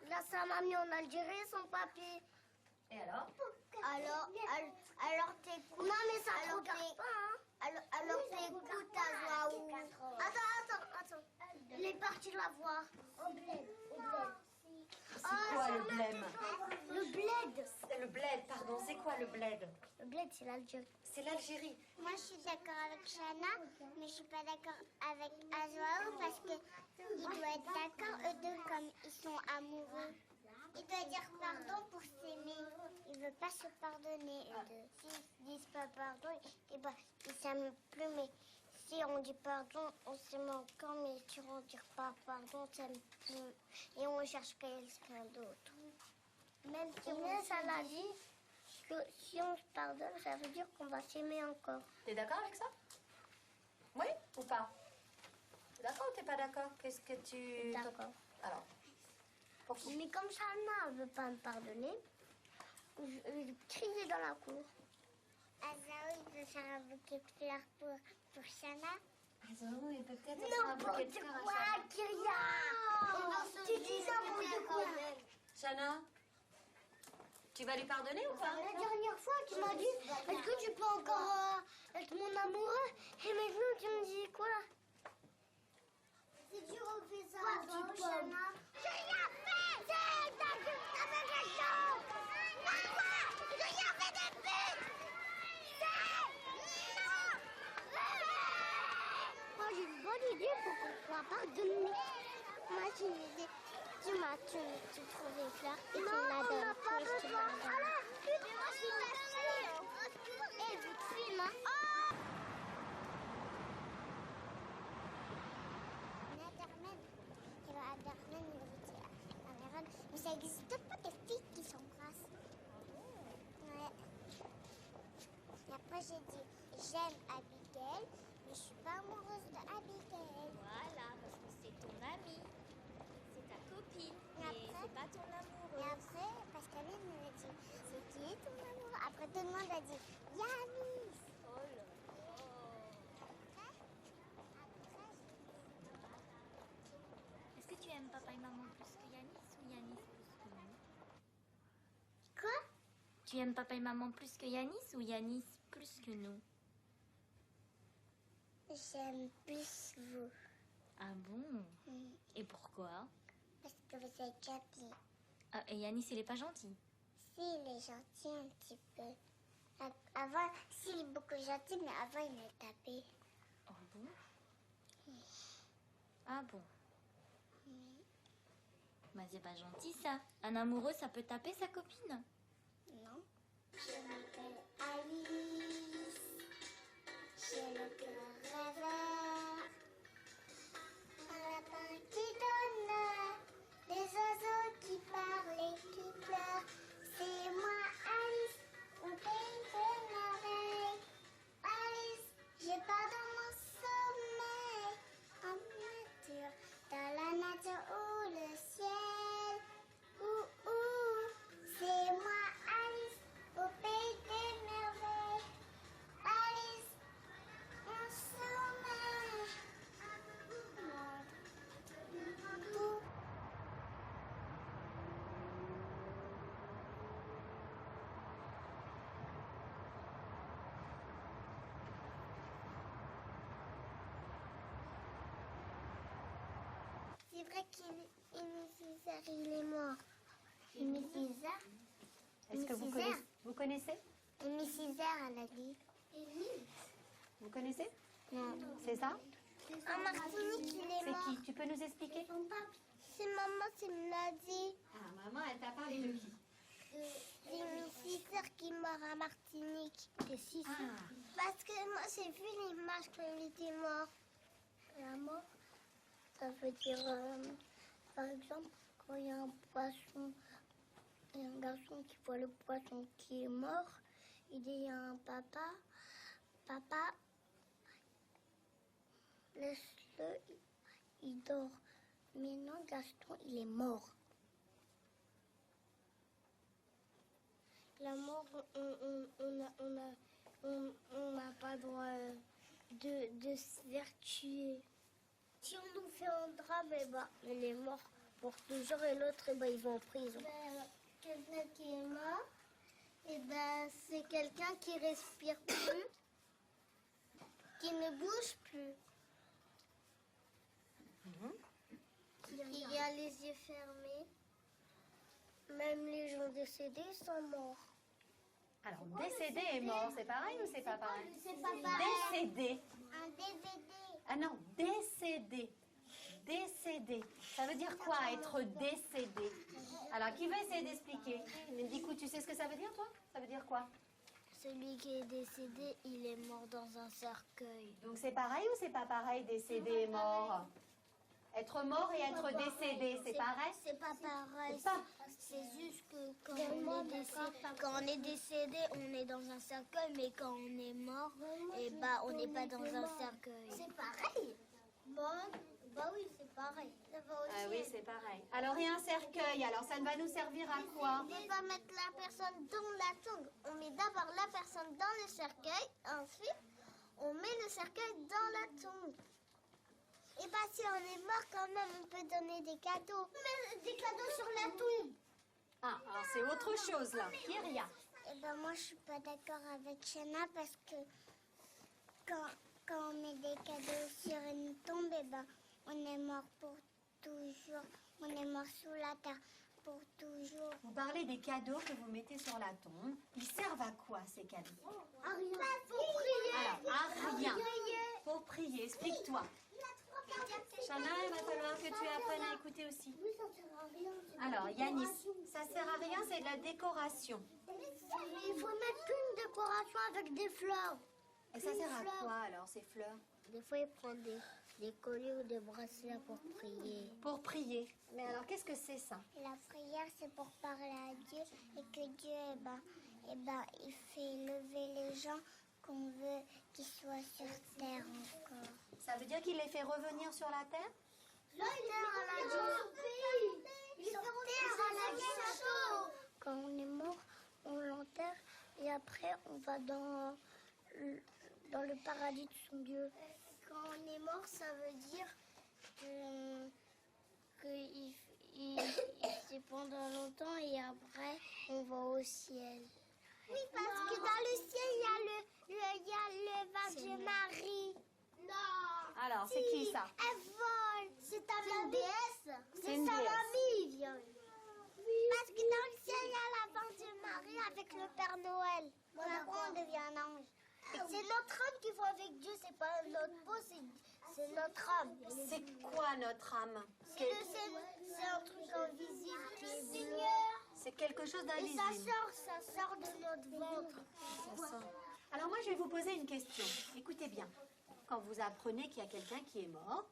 il a sa mamie en Algérie et son papier. Et alors? Alors t'écoutes. Non, mais ça ne regarde pas, hein. Alors t'écoutes Azwaoui. Attends. Il est parti la voir. Au bled. C'est quoi le blême? Le bled. C'est le bled, pardon. C'est quoi le bled? Le bled, c'est l'Algérie. C'est l'Algérie. Moi, je suis d'accord avec Chana, mais je suis pas d'accord avec Azwaoui parce qu'il doit être d'accord, eux deux, comme ils sont amoureux. Il doit dire pardon pour s'aimer. Il veut pas se pardonner, eux deux. S'ils disent pas pardon, eh ben, ils s'aiment plus, mais si on dit pardon, on s'aime encore, mais si on dit pas pardon, on s'aime plus. Et on cherche quelqu'un d'autre. Même si ça l'a dit que si on se pardonne, ça veut dire qu'on va s'aimer encore. T'es d'accord avec ça? Oui ou pas? T'es d'accord ou t'es pas d'accord? Qu'est-ce que tu... D'accord. Alors, mais comme Chana ne veut pas me pardonner, je criais dans la cour. Azaoui veut faire un bouquet de fleurs pour Chana. Azaoui peut peut-être faire un bouquet de fleurs à Chana. Kyria. Tu dis n'importe quoi. Chana, tu vas lui pardonner ou pas? La dernière fois, tu m'as dit, est-ce que tu peux encore être mon amoureux? Et maintenant, tu me dis quoi? Si tu refais ça, Chana. J'ai rien fait! C'est t'as fait quelque chose! Pourquoi? J'ai rien fait de pute! Moi, j'ai une bonne idée pour qu'on soit pardonné. Moi, j'ai une idée. Tu trouves des fleurs et tu me la donnes. Non, pas besoin. Allez, vite, moi, je suis cassée. Eh, vite, filme, hein. Mais ça n'existe pas des filles qui s'embrassent. Ouais. Et après j'ai dit j'aime Abigail, mais je suis pas amoureuse d'Abigail. Voilà, parce que c'est ton amie, c'est ta copine, Et c'est pas ton amoureux. Et après, Pascaline me dit c'est qui ton amoureux? Après tout le monde a dit Yanis. Oh là là. Est-ce que tu aimes papa et maman plus que Yanis ou Yanis plus que nous? Quoi? Tu aimes papa et maman plus que Yanis ou Yanis plus que nous? J'aime plus vous. Ah bon? Et pourquoi? Parce que vous êtes gentil. Ah, et Yanis, il est pas gentil? Si, il est gentil un petit peu. Avant, si, il est beaucoup gentil, mais avant, il me tapait. Oh bon? Ah bon? Bah c'est pas gentil ça. Un amoureux, ça peut taper sa copine. Non. Je m'appelle Alice. J'ai le cœur rêveur. Un lapin qui donne, des oiseaux qui parlent et qui pleurent. C'est moi Alice, au pays des merveilles. Alice, je pars dans mon sommeil. En nature, dans la nature ou le ciel. C'est moi Alice, au pays des merveilles. Alice, mon sommeil. C'est vrai qu'Aimé Césaire, il est mort. Aimé Césaire. Est-ce que vous connaissez Aimé Césaire, elle a dit. Vous connaissez? Non. C'est ça? En Martinique, il est mort. C'est qui? Tu peux nous expliquer? C'est maman qui me l'a dit. Ah, maman, elle t'a parlé de qui? Aimé Césaire qui est mort à Martinique. Parce que moi, j'ai vu l'image quand il était mort. La mort, ça veut dire, par exemple, quand il y a un poisson, il y a un garçon qui voit le poisson qui est mort, il dit à un papa, papa, laisse-le, il dort. Mais non, Gaston, il est mort. La mort, on n'a pas le droit de se faire tuer. Si on nous fait un drame, il est mort pour toujours et l'autre, ils vont en prison. Quelqu'un qui est mort, c'est quelqu'un qui respire plus, qui ne bouge plus. Qui a les yeux fermés. Même les gens décédés sont morts. Alors, décédé et mort, c'est pareil ou c'est pas pareil? C'est pas pareil. Décédé. Un DVD. Ah non, décédé. Décédé. Ça veut dire quoi, être décédé? Alors, qui va essayer d'expliquer? Du coup, tu sais ce que ça veut dire, toi? Ça veut dire quoi? Celui qui est décédé, il est mort dans un cercueil. Donc, c'est pareil ou c'est pas pareil, décédé et mort? Être mort et être décédé, c'est pareil? C'est pas pareil. C'est juste que quand on est décédé, on est dans un cercueil, mais quand on est mort, on n'est pas dans un cercueil. C'est pareil? Bah oui, c'est pareil. Ah oui, c'est pareil. Alors, il y a un cercueil, alors ça va nous servir à quoi? On va mettre la personne dans la tombe. On met d'abord la personne dans le cercueil, ensuite, on met le cercueil dans la tombe. Et si on est mort quand même, on peut donner des cadeaux. Mais des cadeaux sur la tombe. Ah, alors c'est autre chose là. Kyria. Moi, je suis pas d'accord avec Shana parce que quand on met des cadeaux sur une tombe, on est mort pour toujours. On est mort sous la terre pour toujours. Vous parlez des cadeaux que vous mettez sur la tombe. Ils servent à quoi, ces cadeaux? À rien. Pour prier. Alors, à rien. Pour prier. Explique-toi. Shana, il va falloir que tu apprennes à écouter aussi. Alors, Yanis, ça sert à rien, c'est de la décoration. Il faut mettre une décoration avec des fleurs. Et ça sert à quoi alors, ces fleurs? Des fois, ils prennent des colliers ou des bracelets pour prier. Pour prier. Mais alors, qu'est-ce que c'est ça? La prière, c'est pour parler à Dieu et que Dieu, il fait lever les gens qu'on veut qu'ils soient sur terre encore. Ça veut dire qu'il les fait revenir sur la terre? Quand on est mort, on l'enterre et après on va dans le paradis de son Dieu. Quand on est mort, ça veut dire qu'il c'est pendant longtemps et après on va au ciel. Oui, parce que dans le ciel, il y a le Vierge Marie. Non. Alors, c'est qui ça? Elle vole. C'est ta déesse. C'est une sa déesse. mamie, viens. Parce que dans le ciel, il y a la Vierge Marie avec le Père Noël. Bon, après, on devient un ange. C'est notre âme qui va avec Dieu, c'est pas notre peau, c'est notre âme. C'est quoi notre âme? C'est un truc invisible qui est bleu. C'est quelque chose Et d'invisible. ça sort de notre ventre. Alors moi, je vais vous poser une question. Écoutez bien. Quand vous apprenez qu'il y a quelqu'un qui est mort,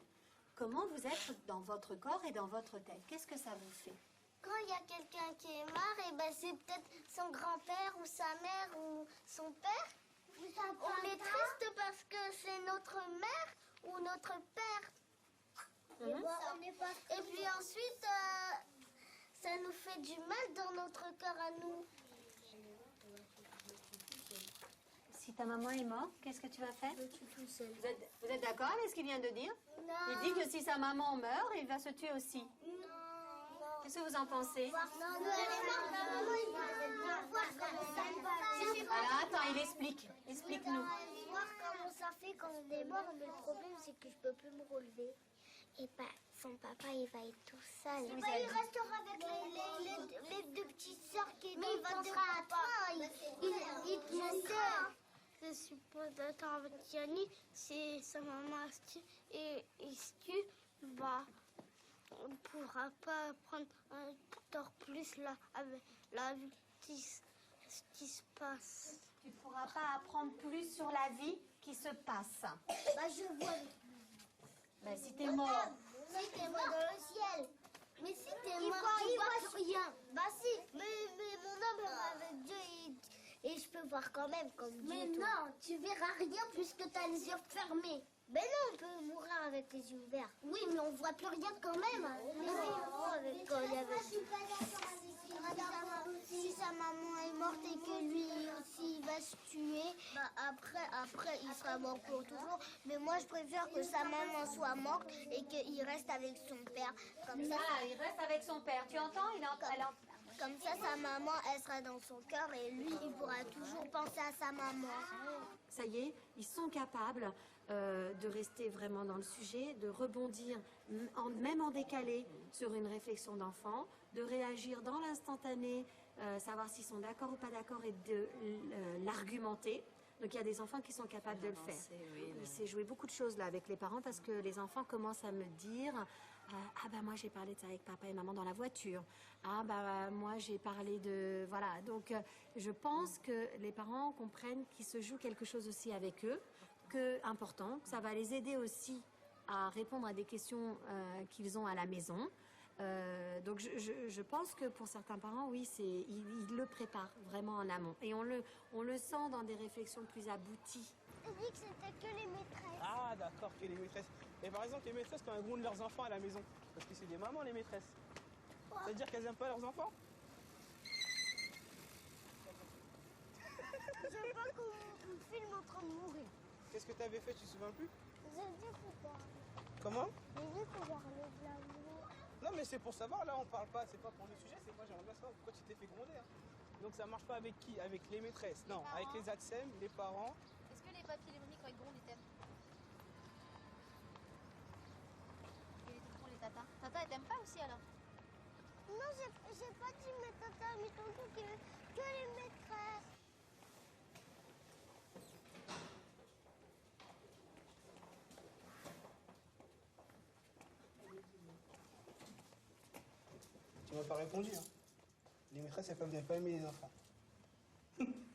comment vous êtes dans votre corps et dans votre tête? Qu'est-ce que ça vous fait? Quand il y a quelqu'un qui est mort, et ben c'est peut-être son grand-père ou sa mère ou son père. On est triste parce que c'est notre mère ou notre père. Et puis ensuite, ça nous fait du mal dans notre cœur à nous. Si ta maman est morte, qu'est-ce que tu vas faire? Tout seul. Vous êtes d'accord avec ce qu'il vient de dire? Non. Il dit que si sa maman meurt, il va se tuer aussi. Qu'est-ce que vous en pensez? Alors attends, il explique. Explique-nous. Voir comment ça fait quand on est mort, mais le problème c'est que je peux plus me relever. Et bah, son papa il va être tout seul. Il restera avec les deux petites sœurs qui mais il pensera à toi. Il te manquera. Je suppose d'attendre avec Yanni, si sa maman et se tue, bah, on ne pourra pas prendre un tort plus là, avec la vie ce qui se passe. Tu ne pourras pas apprendre plus sur la vie qui se passe. Bah, je vois. Ben, si t'es mort. Si t'es mort dans le ciel. Mais si t'es mort, il voit plus rien. Bah si, mais mon âme est avec Dieu et je peux voir quand même comme Dieu. Mais non, tu verras rien puisque t'as les yeux fermés. Ben non, on peut mourir avec les yeux ouverts. Oui, mais on voit plus rien quand même. Si sa maman est morte et que lui aussi il va se tuer, bah après il sera mort pour toujours. Mais moi je préfère que sa maman soit morte et qu'il reste avec son père. Comme ça, il reste avec son père. Tu entends? Comme ça, sa maman, elle sera dans son cœur et lui, il pourra toujours penser à sa maman. Ça y est, ils sont capables de rester vraiment dans le sujet, de rebondir, même en décalé, sur une réflexion d'enfant, de réagir dans l'instantané, savoir s'ils sont d'accord ou pas d'accord et de l'argumenter. Donc il y a des enfants qui sont capables de le faire. Il s'est joué beaucoup de choses là avec les parents parce que les enfants commencent à me dire ah bah moi j'ai parlé de ça avec papa et maman dans la voiture. Ah bah moi j'ai parlé de... Voilà, donc je pense que les parents comprennent qu'il se joue quelque chose aussi avec eux, que important, que ça va les aider aussi à répondre à des questions qu'ils ont à la maison. Donc je pense que pour certains parents, oui, ils le préparent vraiment en amont. Et on le sent dans des réflexions plus abouties. Il dit que c'était que les maîtresses. Ah d'accord, que les maîtresses. Et par exemple, les maîtresses quand elles grondent leurs enfants à la maison. Parce que c'est des mamans les maîtresses. Ça veut dire qu'elles n'aiment pas leurs enfants? J'aime pas qu'on me filme en train de mourir. Qu'est-ce que tu avais fait, tu te souviens plus? J'ai dit pourquoi. Comment? J'ai dit qu'on va relever de l'amour. Non mais c'est pour savoir, là on parle pas, c'est pas pour le sujet, c'est quoi, j'aimerais bien savoir pourquoi tu t'es fait gronder. Hein. Donc ça marche pas avec qui? Avec les maîtresses? Non, avec les ATSEM, les parents. Est-ce que les papiers, les mamies, quand ils grondent, ils t'aiment? Et les tontons, les tatas? Tata, elle t'aime pas aussi alors? Non, j'ai pas dit mes tatas, mais tontons que les maîtresses. Tu m'as pas répondu. Hein. Les maîtresses, elles peuvent pas aimer les enfants.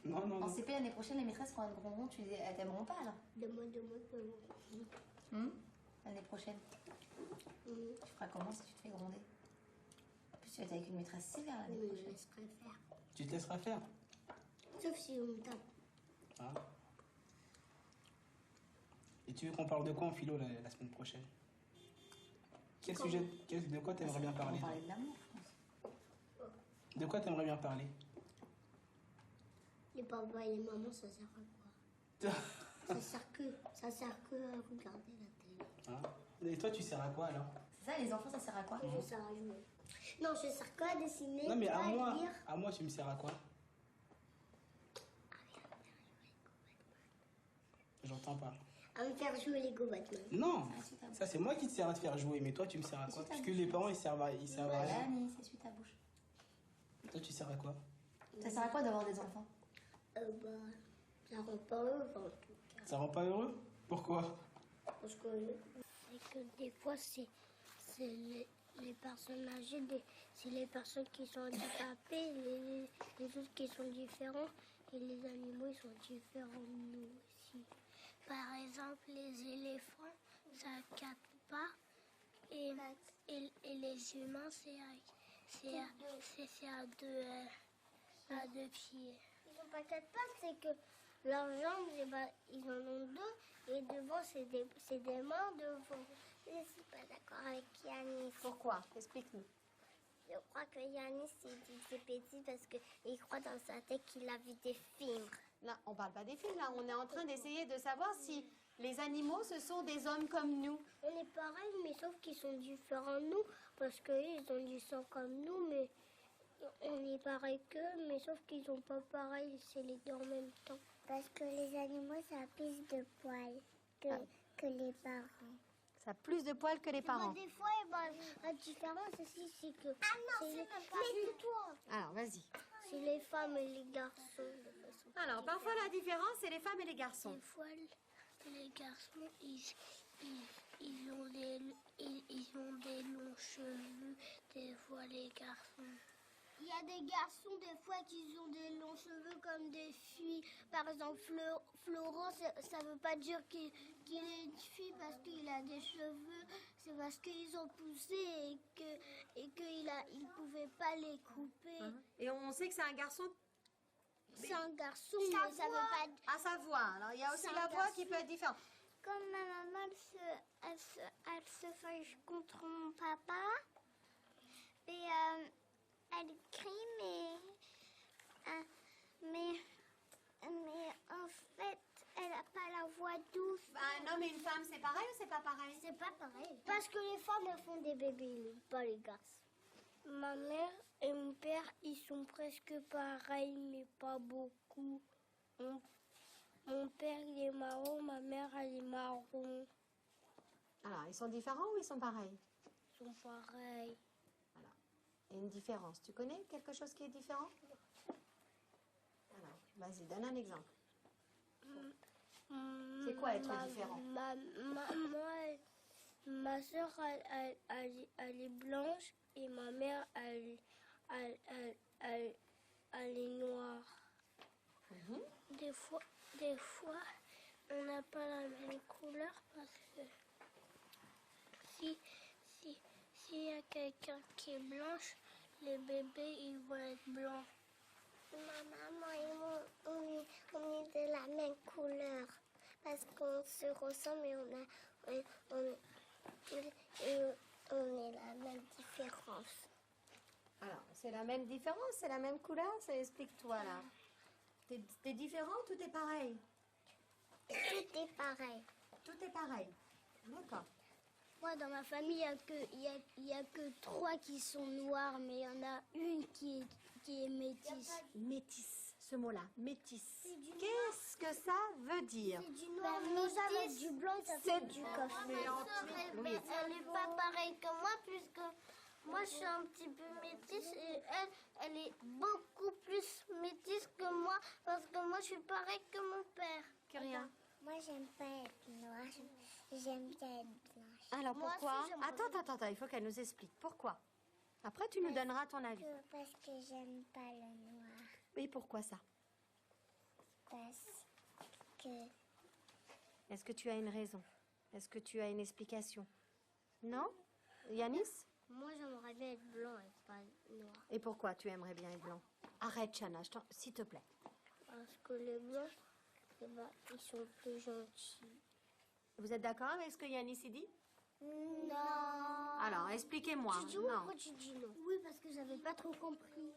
non. En CP, l'année prochaine, les maîtresses, quand elles grondront, elles t'aimeront pas alors? L'année prochaine. Tu feras comment si tu te fais gronder? En plus, tu vas être avec une maîtresse sévère l'année prochaine. Je me laisserai faire. Tu te laisseras faire? Sauf si on me tape. Ah. Et tu veux qu'on parle de quoi en philo la semaine prochaine? Quel sujet, de quoi t'aimerais bien parler? On va parler de l'amour, je pense. De quoi t'aimerais bien parler? Les papas et les mamans, ça sert à quoi? ça sert que à regarder la télé. Ah. Et toi, tu sers à quoi alors? C'est ça, les enfants, ça sert à quoi? Je sers à jouer. Non, je sers que à dessiner, non, mais à lire. moi, tu me sers à quoi? J'entends pas. À me faire jouer Lego Batman. Non, ça c'est moi qui te sers à te faire jouer, mais toi tu me sers à quoi? Parce que les parents ils servent à rien. Annie, c'est suite ta bouche. Toi tu sers à quoi? Ça sert à quoi d'avoir des enfants? Bah, ça rend pas heureux en tout cas. Ça rend pas heureux? Pourquoi? Parce que c'est que des fois, c'est les personnes âgées, c'est les personnes qui sont handicapées, les autres qui sont différents, et les animaux, ils sont différents de nous aussi. Par exemple, les éléphants, ça ne capte pas, et les humains, c'est à deux pieds. Ils n'ont pas quatre pattes, c'est que leurs jambes, ils en ont deux, et devant, c'est des mains devant. Je ne suis pas d'accord avec Yanis. Pourquoi? Explique-nous. Je crois que Yanis, il dit que c'est petit parce qu'il croit dans sa tête qu'il a vu des films. Non, on ne parle pas des films, là. On est en train d'essayer de savoir si les animaux, ce sont des hommes comme nous. On est pareil, mais sauf qu'ils sont différents de nous, parce qu'ils ont du sang comme nous, mais on est pareil qu'eux, mais sauf qu'ils sont pas pareil, c'est les deux en même temps. Parce que les animaux, ça a plus de poils que les parents. Ça a plus de poils que les parents. Des fois, la différence aussi, c'est que... Ah non, c'est même pas... Mais toi. Alors, vas-y. C'est les femmes et les garçons, de façon... Alors, parfois, la différence, c'est les femmes et les garçons. Des fois, les garçons, ils ont des longs cheveux. Des fois, les garçons... Il y a des garçons, des fois, qui ont des longs cheveux comme des filles. Par exemple, Florent, ça veut pas dire qu'il est une fille parce qu'il a des cheveux. C'est parce qu'ils ont poussé et qu'il pouvait pas les couper. Et on sait que c'est un garçon. C'est un garçon, mais ça veut pas... Ah, sa voix. Alors, il y a aussi la voix qui peut être différente. Comme ma maman, elle se fâche contre mon papa. Et... elle crie, mais en fait, elle n'a pas la voix douce. Un homme et une femme, c'est pareil ou c'est pas pareil? C'est pas pareil. Parce que les femmes, elles font des bébés, pas les garçons. Ma mère et mon père, ils sont presque pareils, mais pas beaucoup. Mon père, il est marron, ma mère, elle est marron. Alors, ils sont différents ou ils sont pareils? Ils sont pareils. Il y a une différence. Tu connais quelque chose qui est différent? Alors, vas-y, donne un exemple. C'est quoi être différent? Ma soeur, elle est blanche et ma mère, elle est noire. Des fois, on n'a pas la même couleur parce que s'il y a quelqu'un qui est blanche, les bébés, ils vont être blancs. Ma maman et on est de la même couleur. Parce qu'on se ressemble et on est la même différence. Alors, c'est la même différence, c'est la même couleur, ça explique-toi là. T'es différent ou tout est pareil? Tout est pareil. Tout est pareil. D'accord. Moi, dans ma famille, il y a que 3 qui sont noirs, mais il y en a une qui est métisse. Métisse, ce mot-là, métisse. Qu'est-ce que ça veut dire? C'est du noir, métisse, du blanc, ça fait du café. Elle n'est pas pareille que moi, puisque moi, je suis un petit peu métisse et elle est beaucoup plus métisse que moi, parce que moi, je suis pareille que mon père. Kyria. Moi, j'aime pas être noire, j'aime bien être blanche. Alors Moi pourquoi? aussi, Attends, il faut qu'elle nous explique. Pourquoi? Après, tu nous donneras ton avis. Parce que j'aime pas le noir. Et pourquoi ça? Parce que... Est-ce que tu as une raison? Est-ce que tu as une explication? Non? Yanis? Moi, j'aimerais bien être blanc et pas noir. Et pourquoi tu aimerais bien être blanc? Arrête, Chana, s'il te plaît. Parce que les blancs, ils sont plus gentils. Vous êtes d'accord avec ce que Yanis dit? Non. Alors, expliquez-moi. Tu dis oui, pourquoi tu dis non? Oui, parce que j'avais pas trop compris.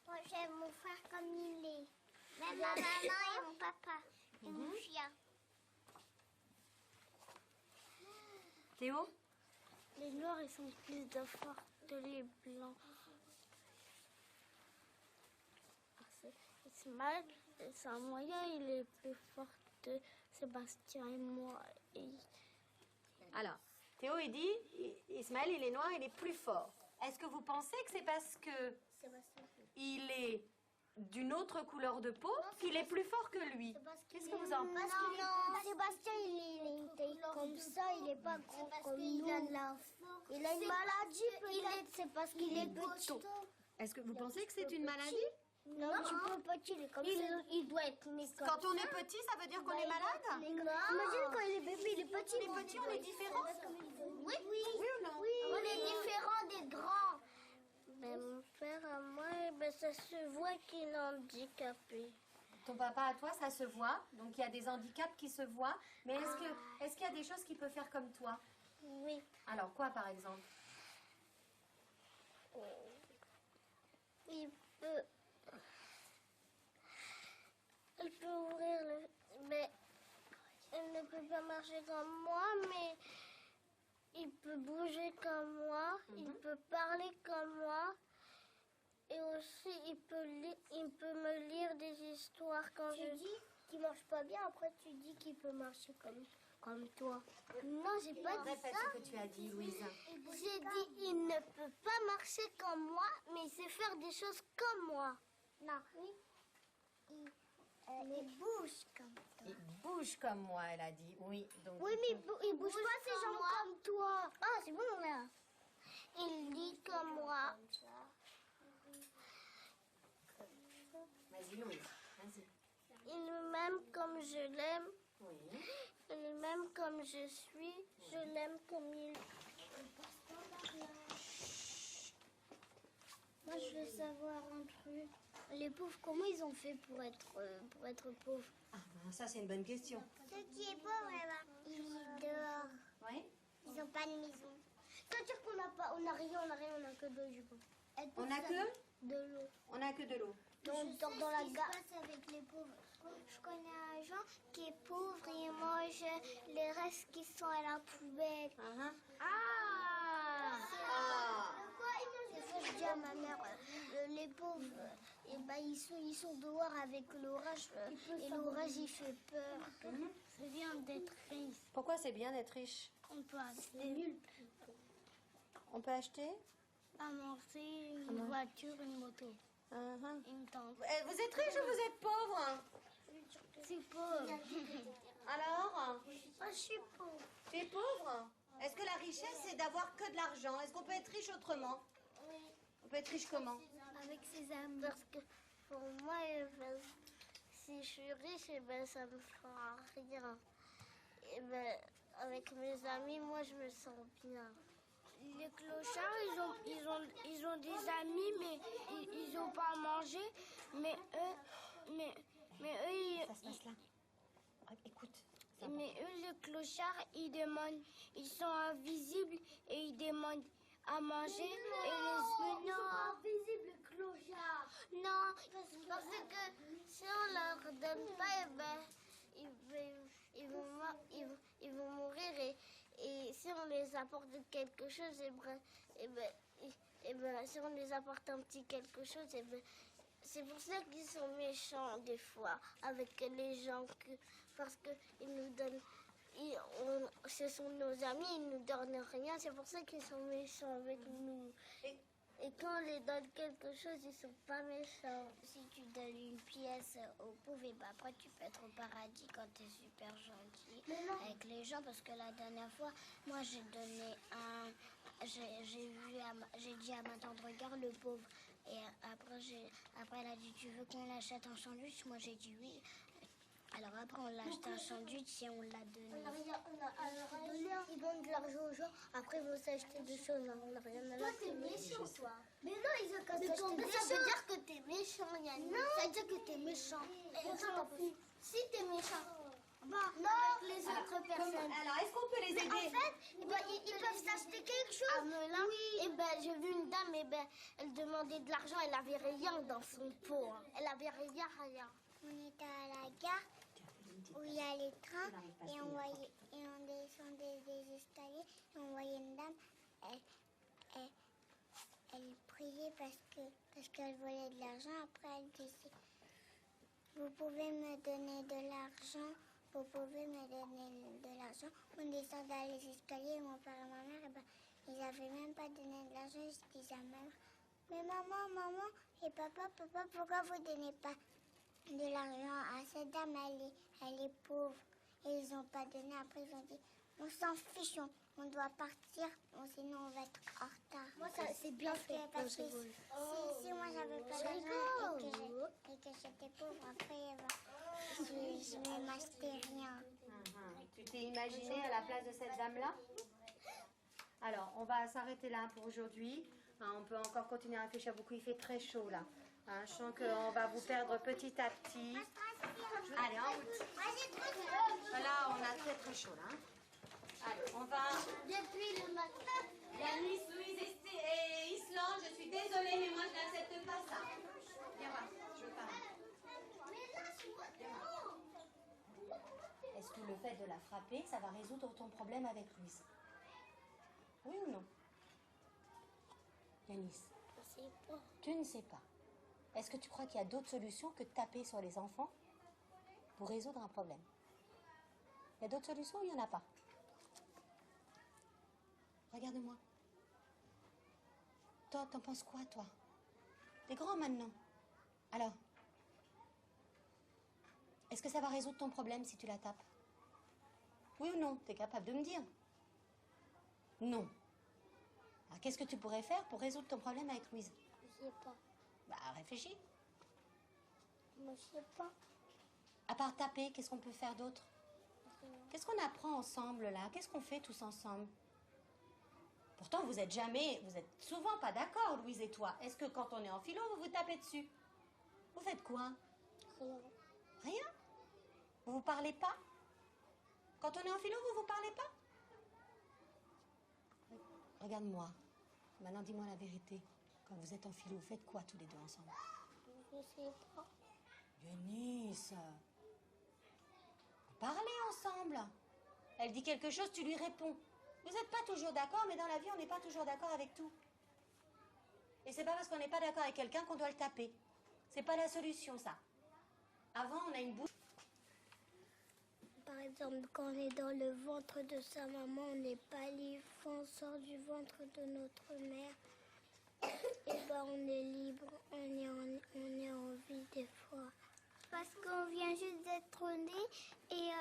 Moi, j'aime mon frère comme il est. Même ma maman et mon papa. Et mon chien. Théo? Les noirs, ils sont plus de force que les blancs. Ismaël, c'est un moyen, il est plus fort que Sébastien et moi. Alors, Théo, il dit, Ismaël, il est noir, il est plus fort. Est-ce que vous pensez que c'est parce que il est d'une autre couleur de peau qu'il est plus fort que lui. Qu'est-ce que vous en pensez? Non, Sébastien, il est comme ça, il n'est pas gros comme nous. Il a une maladie peut-être, c'est parce qu'il est petit. Est-ce que vous pensez que c'est une maladie? Non, tu peux petit, il est comme ça. Il doit être né comme Quand on est petit, ça veut dire qu'on est malade? Imagine quand il est bébé, il est petit. On est petit, on est différent? Oui, oui. Oui ou non? Oui, on est différent des grands. Mais mon père à moi, ça se voit qu'il est handicapé. Ton papa à toi, ça se voit. Donc il y a des handicaps qui se voient. Mais est-ce qu'il y a des choses qu'il peut faire comme toi? Oui. Alors quoi par exemple? Il peut ouvrir le... Mais il ne peut pas marcher comme moi, mais il peut bouger comme moi, il peut parler comme moi. Et aussi, il peut me lire des histoires quand je dis qu'il marche pas bien. Après, tu dis qu'il peut marcher comme toi. Non, j'ai pas dit ça. Répète ce que tu as dit, Louise. J'ai dit il ne peut pas marcher comme moi, mais il sait faire des choses comme moi. Non. Oui. Il bouge comme toi. Il bouge comme moi, elle a dit. Oui. Donc oui, mais il bouge pas ses jambes comme toi. Ah, c'est bon là. Il lit comme moi. Vas-y, Louise. Vas-y. Il m'aime comme je l'aime. Oui. Il m'aime comme je suis. Je l'aime comme il. Moi, je veux savoir un truc. Les pauvres, comment ils ont fait pour être pauvres? Ah, ça, c'est une bonne question. Ceux qui est pauvre, ils vivent dehors. Oui. Ils n'ont pas de maison. C'est-à-dire qu'on n'a rien, on n'a que de l'eau du coup. On a que de l'eau. On a que de l'eau. Dans la gare. Qu'est-ce qui se passe avec les pauvres? Je connais un gens qui est pauvre et il mange les restes qui sont à la poubelle. Je dis à ma mère, les pauvres, ils sont dehors avec l'orage et l'orage il fait peur. C'est bien d'être riche. Pourquoi c'est bien d'être riche? On peut acheter. On peut acheter? À manger, une voiture, une moto. Une tente. Vous êtes riche ou vous êtes pauvre? Je suis pauvre. Alors? Je suis pauvre. Tu es pauvre? Est-ce que la richesse, c'est d'avoir que de l'argent? Est-ce qu'on peut être riche autrement? Oui. On peut être riche comment? Avec ses amis. Parce que pour moi, si je suis riche, ça me fera rien. Avec mes amis, moi, je me sens bien. Les clochards, ils ont des amis, mais ils n'ont pas à manger. Mais eux, Ça se passe là. Écoute. Mais eux, les clochards, ils sont invisibles et ils demandent à manger. Mais non, invisibles, clochards. Non, parce que si on leur donne pas, ils vont mourir. Et si on les apporte quelque chose, si on les apporte un petit quelque chose, c'est pour ça qu'ils sont méchants des fois avec les gens, parce qu'ils nous donnent, ce sont nos amis, ils nous donnent rien, c'est pour ça qu'ils sont méchants avec nous. Et quand on les donne quelque chose, ils sont pas méchants. Si tu donnes une pièce aux pauvres, après tu peux être au paradis quand tu es super gentil avec les gens. Parce que la dernière fois, moi j'ai donné j'ai dit à ma tante, regarde le pauvre. Et après elle a dit, tu veux qu'on l'achète un sandwich? Moi j'ai dit oui. Alors après, on l'a acheté un sandwich et on l'a donné. Ils donnent de l'argent aux gens, après ils vont s'acheter des choses. On n'a rien à leur. Toi, t'es méchant, toi. Mais non, ils ont qu'à s'acheter des choses. Ça veut dire que t'es méchant, Yann. Non. Ça veut dire que t'es méchant. Si t'es méchant. Non, avec les autres personnes. Alors, est-ce qu'on peut les aider? En fait, ils peuvent s'acheter quelque chose. Oui. Et j'ai vu une dame, elle demandait de l'argent, elle avait rien dans son pot. Elle avait rien. On était à la gare où il y a les trains et on descendait des escaliers et on voyait une dame. Elle priait parce qu'elle volait de l'argent. Après, elle disait, vous pouvez me donner de l'argent. Vous pouvez me donner de l'argent. On descendait les escaliers, mon père et ma mère, ils n'avaient même pas donné de l'argent. Je disais à ma mère, Mais maman et papa, pourquoi vous donnez pas de l'argent à cette dame? Elle est pauvre. Et ils n'ont pas donné. Après, ils ont dit, on s'en fiche, on doit partir, sinon on va être en retard. Moi, c'est bien fait. Parce que si moi, j'avais pas d'argent et que j'étais pauvre, après, je ne m'achetais rien. Tu t'es imaginé à la place de cette dame-là? Alors, on va s'arrêter là pour aujourd'hui. On peut encore continuer à réfléchir beaucoup. Il fait très chaud là. Je sens qu'on va vous perdre petit à petit. Allez, en route. Là, on a très très chaud là. Allez, on va... Depuis le matin. Yanis, Louise et Islande, je suis désolée, mais moi je n'accepte pas ça. Viens voir, je veux parler. Est-ce que le fait de la frapper, ça va résoudre ton problème avec Louise? Oui ou non? Yanis, Je sais pas. tu ne sais pas. Est-ce que tu crois qu'il y a d'autres solutions que de taper sur les enfants pour résoudre un problème? Il y a d'autres solutions ou il n'y en a pas? Regarde-moi. Toi, t'en penses quoi, toi? T'es grand maintenant. Alors, est-ce que ça va résoudre ton problème si tu la tapes? Oui ou non? T'es capable de me dire? Non. Alors, qu'est-ce que tu pourrais faire pour résoudre ton problème avec Louise? Je sais pas. Bah, réfléchis. Moi, je sais pas. À part taper, qu'est-ce qu'on peut faire d'autre? Qu'est-ce qu'on apprend ensemble, là? Qu'est-ce qu'on fait tous ensemble? Pourtant, vous êtes souvent pas d'accord, Louise et toi. Est-ce que quand on est en philo, vous vous tapez dessus? Vous faites quoi? Rien. Rien? Vous vous parlez pas? Quand on est en philo, vous vous parlez pas? Regarde-moi. Maintenant, dis-moi la vérité. Quand vous êtes en philo, vous faites quoi tous les deux ensemble? Je sais pas. Eunice, vous parlez ensemble. Elle dit quelque chose, tu lui réponds. Vous n'êtes pas toujours d'accord, mais dans la vie, on n'est pas toujours d'accord avec tout. Et c'est pas parce qu'on n'est pas d'accord avec quelqu'un qu'on doit le taper. C'est pas la solution, ça. Avant, on a une bouche. Par exemple, quand on est dans le ventre de sa maman, on n'est pas libre. Quand on sort du ventre de notre mère, et ben on est libre, on est en vie des fois. Parce qu'on vient juste d'être né et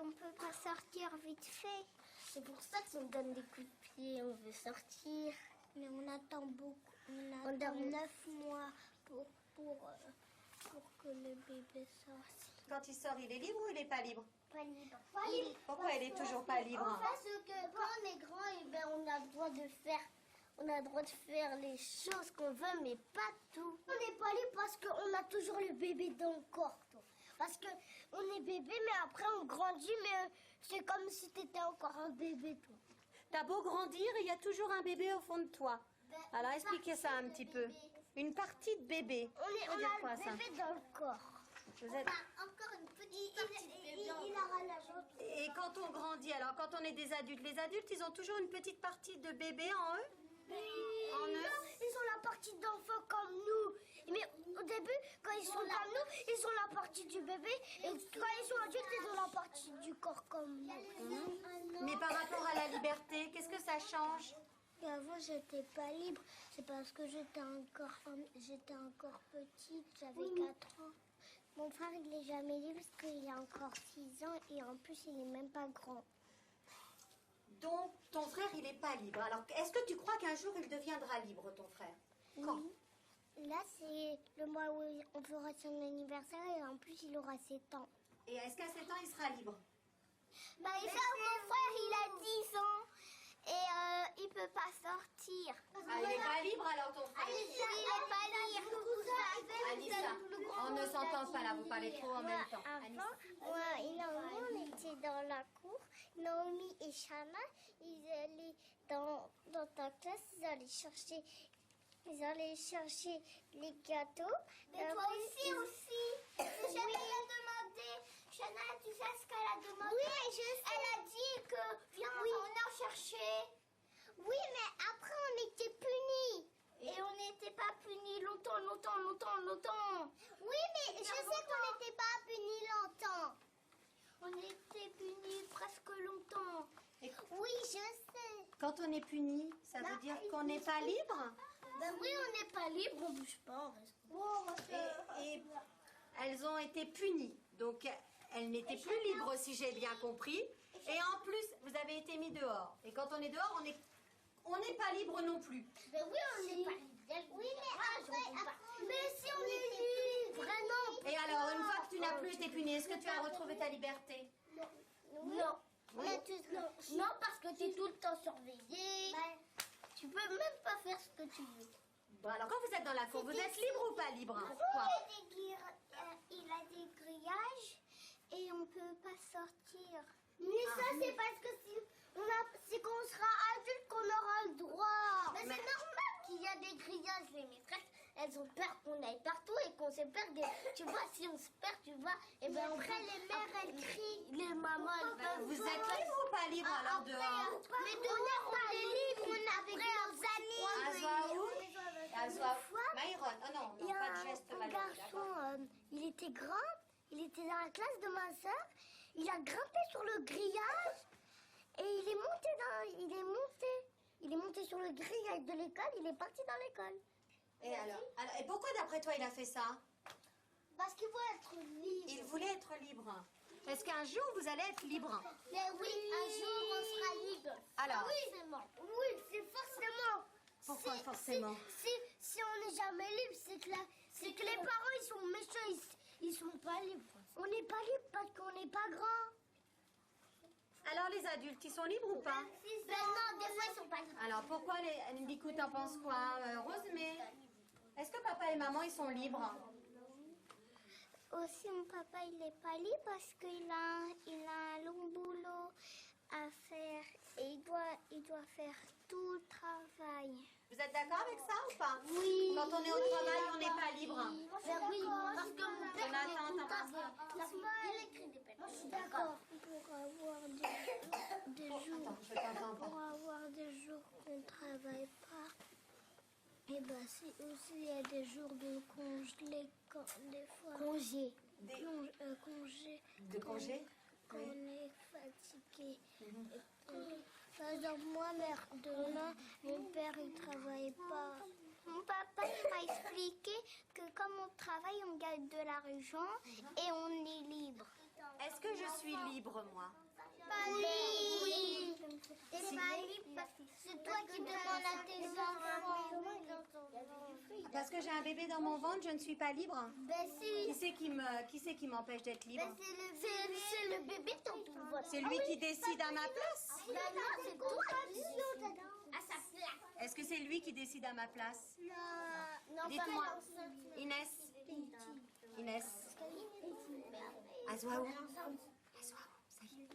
on peut pas sortir vite fait. C'est pour ça qu'on donne des coups de pied, on veut sortir. Mais on attend beaucoup. On attend 9 mois pour que le bébé sorte. Quand il sort, il est libre ou il n'est pas libre? Pas libre. Pas libre. Pourquoi il est toujours pas libre? Parce que quand on est grand, eh ben, on a le droit de faire les choses qu'on veut, mais pas tout. On n'est pas libre parce qu'on a toujours le bébé dans le corps. Toi. Parce qu'on est bébé, mais après on grandit, mais c'est comme si tu étais encore un bébé. Toi. T'as beau grandir, il y a toujours un bébé au fond de toi. Alors expliquez ça un petit peu. Une partie de bébé. On a le bébé dans le corps. Vous êtes... encore une petite partie de bébé. Il aura la jambe. Et quand on grandit, alors quand on est des adultes, les adultes, ils ont toujours une petite partie de bébé en eux? En eux? Ils ont la partie d'enfant comme nous. Mais au début, quand ils sont comme nous, ils ont la partie du bébé. Et quand ils sont adultes, ils ont la partie du corps comme nous. Mais par rapport à la liberté, qu'est-ce que ça change? Avant, j'étais pas libre. C'est parce que j'étais encore petite. J'avais 4 ans. Mon frère, il est jamais libre parce qu'il a encore 6 ans. Et en plus, il est même pas grand. Donc, ton frère, il n'est pas libre. Alors, est-ce que tu crois qu'un jour, il deviendra libre, ton frère? Quand? Là, c'est le mois où on fera son anniversaire et en plus, il aura 7 ans. Et est-ce qu'à 7 ans, il sera libre? Bah, mon frère, il a 10 ans et il peut pas sortir. Ah, il n'est pas libre, alors, ton frère? Il est pas libre. Anissa, on ne s'entend pas là, vous parlez trop en même temps. Avant, on était dans la cour. Naomi et Shana, ils allaient dans ta classe, ils allaient chercher les gâteaux. Mais toi aussi. Shana l'a demandé. Shana, tu sais ce qu'elle a demandé? Oui, je sais. Elle a dit que viens, on en chercher. Oui, mais après on était punis. Et on n'était pas punis longtemps. Oui, mais je sais qu'on n'était pas punis longtemps. On était punis presque longtemps. Oui, je sais. Quand on est puni, ça veut dire qu'on n'est pas libre? Ben oui, on n'est pas libre, on bouge pas, on reste. Et elles ont été punies. Donc, elles n'étaient plus libres, si j'ai bien compris. Et en plus, vous avez été mis dehors. Et quand on est dehors, on n'est pas libre non plus. Ben oui, on n'est pas libre. Oui, mais si on est libre, vraiment. Et alors, une fois que tu n'as plus été puni, est-ce que tu as retrouvé ta liberté? Non. Non, parce que tu es tout le temps surveillé. Tu peux même pas faire ce que tu veux. Bon, alors quand vous êtes dans la cour, vous êtes libre ou pas libre? Il a des grillages et on peut pas sortir. Mais ça, c'est parce que si qu'on sera adulte qu'on aura le droit. Mais c'est normal qu'il y a des grillages. Les maîtresses, elles ont peur qu'on aille partout et qu'on se perde. Tu vois, si on se perd, tu vois, et bien après les mères, elles crient, les mamans, elles veulent. Vous êtes libre ou pas libre alors dehors? Mais dehors, on est libre, on a avec nos amis. Myron, oh non, Il y pas de a geste un malheureux, garçon, il était grand, il était dans la classe de ma soeur, il a grimpé sur le grillage et il est monté sur le grillage de l'école, il est parti dans l'école. Et alors, et pourquoi d'après toi il a fait ça? Parce qu'il voulait être libre. Il voulait être libre. Est-ce qu'un jour vous allez être libre? Mais oui, un jour on sera libre. Alors? Oui, c'est forcément. Pourquoi forcément? Si on n'est jamais libre, c'est que les parents ils sont méchants, ils sont pas libres. On n'est pas libre parce qu'on n'est pas grand. Alors les adultes, ils sont libres ou pas? Ben non, des fois ils sont pas libres. Alors pourquoi les... Nico, t'en penses quoi? Rosemée, est-ce que papa et maman ils sont libres? Aussi mon papa il n'est pas libre parce qu'il a un long boulot à faire et il doit faire tout le travail. Vous êtes d'accord avec ça ou pas? Oui. Quand on est au travail, on n'est pas libre. Ben oui, parce que mon père Jonathan, t'en penses quoi? il écrit des papiers. Je suis d'accord. Pour avoir des jours, pour avoir des jours qu'on ne travaille pas. Et ben si aussi il y a des jours de congé des fois. Congé. Congé. De congé? Quand on est fatigué. Par exemple, moi, demain, mon père, il travaille pas. Mon papa m'a expliqué que comme on travaille, on gagne de l'argent et on est libre. Est-ce que je suis libre, moi? Pas libre. T'es pas libre parce que c'est toi qui demandes à tes enfants. Parce que j'ai un bébé dans mon ventre, je ne suis pas libre? Ben si. Qui c'est qui m'empêche d'être libre? Ben c'est le bébé dans ton ventre. C'est lui qui décide à ma place? Ben non, c'est toi qui décides à sa place. Est-ce que c'est lui qui décide à ma place? Non, dites-moi. Inès. Azwaou. Ça y est.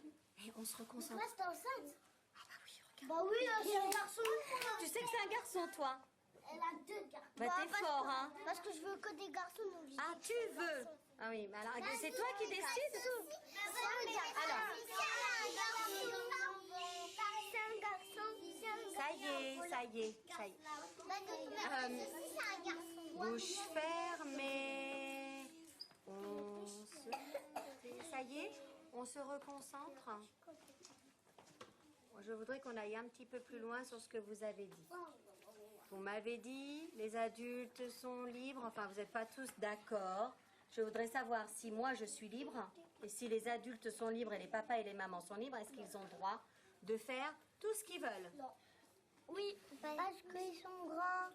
Et on se reconcentre. Reste enceinte. Ah bah oui, regarde. Bah oui, c'est un garçon. Tu sais que c'est un garçon, toi? Elle a 2 garçons. Bah t'es fort, hein? Parce que je veux que des garçons. Ah, tu veux? Ah oui, mais alors c'est toi qui décides? Alors. C'est un garçon. Ça y est. Bouche fermée. Ça y est, on se reconcentre. Je voudrais qu'on aille un petit peu plus loin sur ce que vous avez dit. Vous m'avez dit, les adultes sont libres, enfin vous n'êtes pas tous d'accord. Je voudrais savoir si moi je suis libre et si les adultes sont libres et les papas et les mamans sont libres, est-ce qu'ils ont le droit de faire tout ce qu'ils veulent? Non. Oui, parce qu'ils sont grands.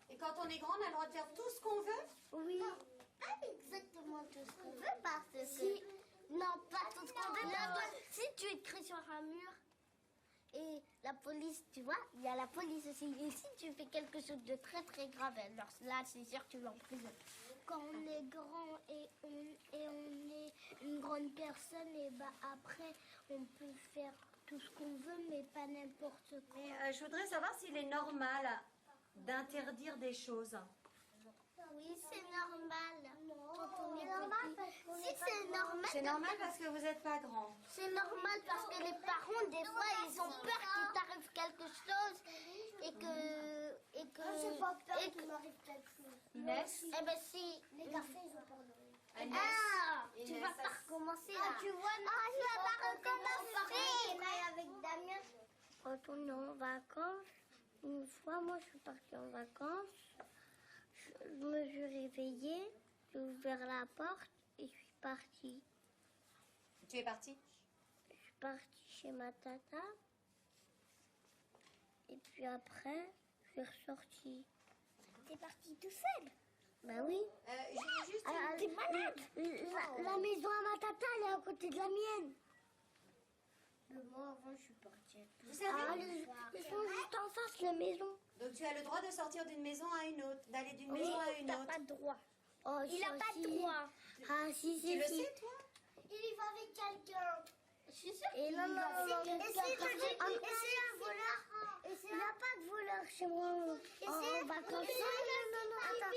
Et quand on est grand, on a le droit de faire tout ce qu'on veut? Oui. Non, pas exactement tout ce qu'on veut parce que... Non, pas tout ce qu'on veut. Si tu écris sur un mur et la police, tu vois, il y a la police aussi. Et si tu fais quelque chose de très très grave, alors là, c'est sûr que tu l'emprisonnes. Quand on est grand et on est une grande personne, et bah après, on peut faire tout ce qu'on veut, mais pas n'importe quoi. Mais, je voudrais savoir s'il est normal d'interdire des choses. Oui, c'est normal. Quand on est petit. Si c'est normal. C'est normal parce que vous n'êtes pas grand. C'est normal parce que les parents, des fois, ils ont peur qu'il t'arrive quelque chose et que... j'ai pas peur qu'il m'arrive quelque chose. Inès? Eh ben si. Les garçons, ils ont peur de rien. Inès. Ah, Inès, tu vas pas recommencer là. Tu vois, tu vas pas recommencer. Avec Damien. Quand on est en vacances, Une fois, moi, je suis partie en vacances. Je me suis réveillée, j'ai ouvert la porte et je suis partie. Tu es partie? Je suis partie chez ma tata. Et puis après, je suis ressortie. T'es partie tout seul? Ben oui. Juste T'es malade? La maison à ma tata, elle est à côté de la mienne. Mais moi, avant, je suis partie. Vous savez, Ils sont juste en face, la maison. donc tu as le droit de sortir d'une maison à une autre, d'aller d'une maison à une autre. T'as pas de droit. Oh, il a pas de droit. Ah, si, si, Tu le si. sais, toi? Il y va avec quelqu'un. Je suis sûre. Et non, non, non. Et c'est un voleur. Il n'y a pas de voleur chez moi. En vacances. Non, non, attends.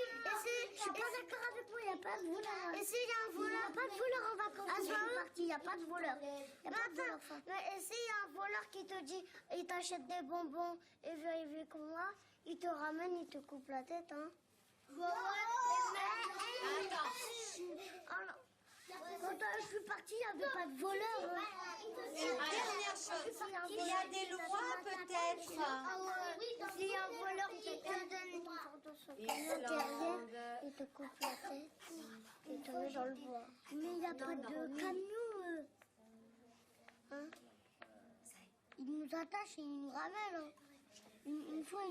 Je suis pas d'accord avec moi, il n'y a pas de voleur. Et s'il y a un voleur? Il n'y a pas de voleur en vacances. Je suis partie, il n'y a pas de voleur. Il n'y a pas de voleur. Mais s'il y a un voleur qui te dit, il t'achète des bonbons et veut comme moi, il te ramène, il te coupe la tête, hein. Quand je suis partie, il n'y avait pas de voleur. Une dernière chose, il y a des lois peut-être. S'il y a un voleur qui te donne il te coupe la tête, il te met dans le bois. Mais il n'y a pas de camion. Hein? Ils nous attachent et ils nous ramènent. Hein. Une fois,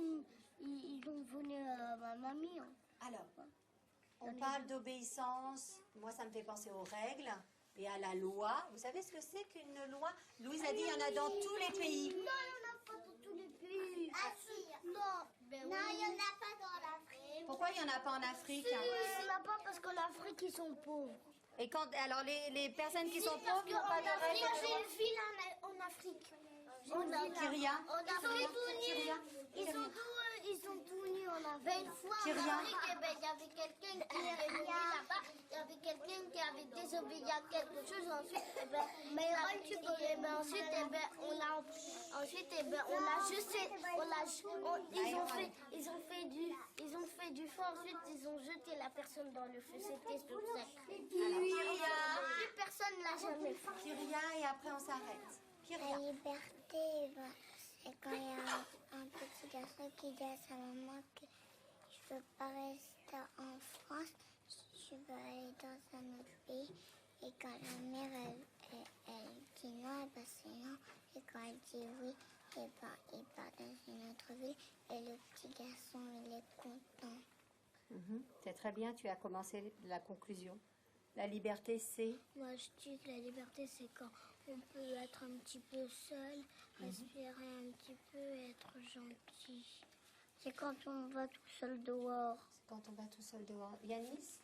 ils ont volé ma mamie. Hein. Alors, on parle d'obéissance. Moi, ça me fait penser aux règles et à la loi. Vous savez ce que c'est qu'une loi? Louise a dit il y en a dans tous les pays. Non, il n'y en a pas dans tous les pays. Ah si. Non, il n'y en a pas dans l'Afrique. Pourquoi il n'y en a pas en Afrique? Il n'y en a pas parce qu'en Afrique, ils sont pauvres. Et quand, alors les personnes qui sont pauvres n'ont pas de règles? Moi, j'ai une fille en Afrique. Kyria? Ils sont tous nus en Afrique. Une fois en Afrique, il y avait quelqu'un qui est venu là-bas. Il y avait quelqu'un qui avait désobéi à quelque chose. Ensuite, ils ont fait du feu. Ensuite, ils ont jeté la personne dans le feu. C'était tout sacré. Plus personne ne l'a jamais fait. Kyria, et après on s'arrête. Kyria. La liberté, c'est quand il y a un petit garçon qui dit à sa maman que je ne veux pas rester en France, je veux aller dans un autre pays. Et quand la mère, elle dit non, c'est non. Et quand elle dit oui, il part dans une autre ville. Et le petit garçon, il est content. C'est très bien, tu as commencé la conclusion. La liberté, c'est? Moi, je dis que la liberté, c'est quand on peut être un petit peu seul, respirer un petit peu, être gentil. C'est quand on va tout seul dehors. C'est quand on va tout seul dehors. Yanis?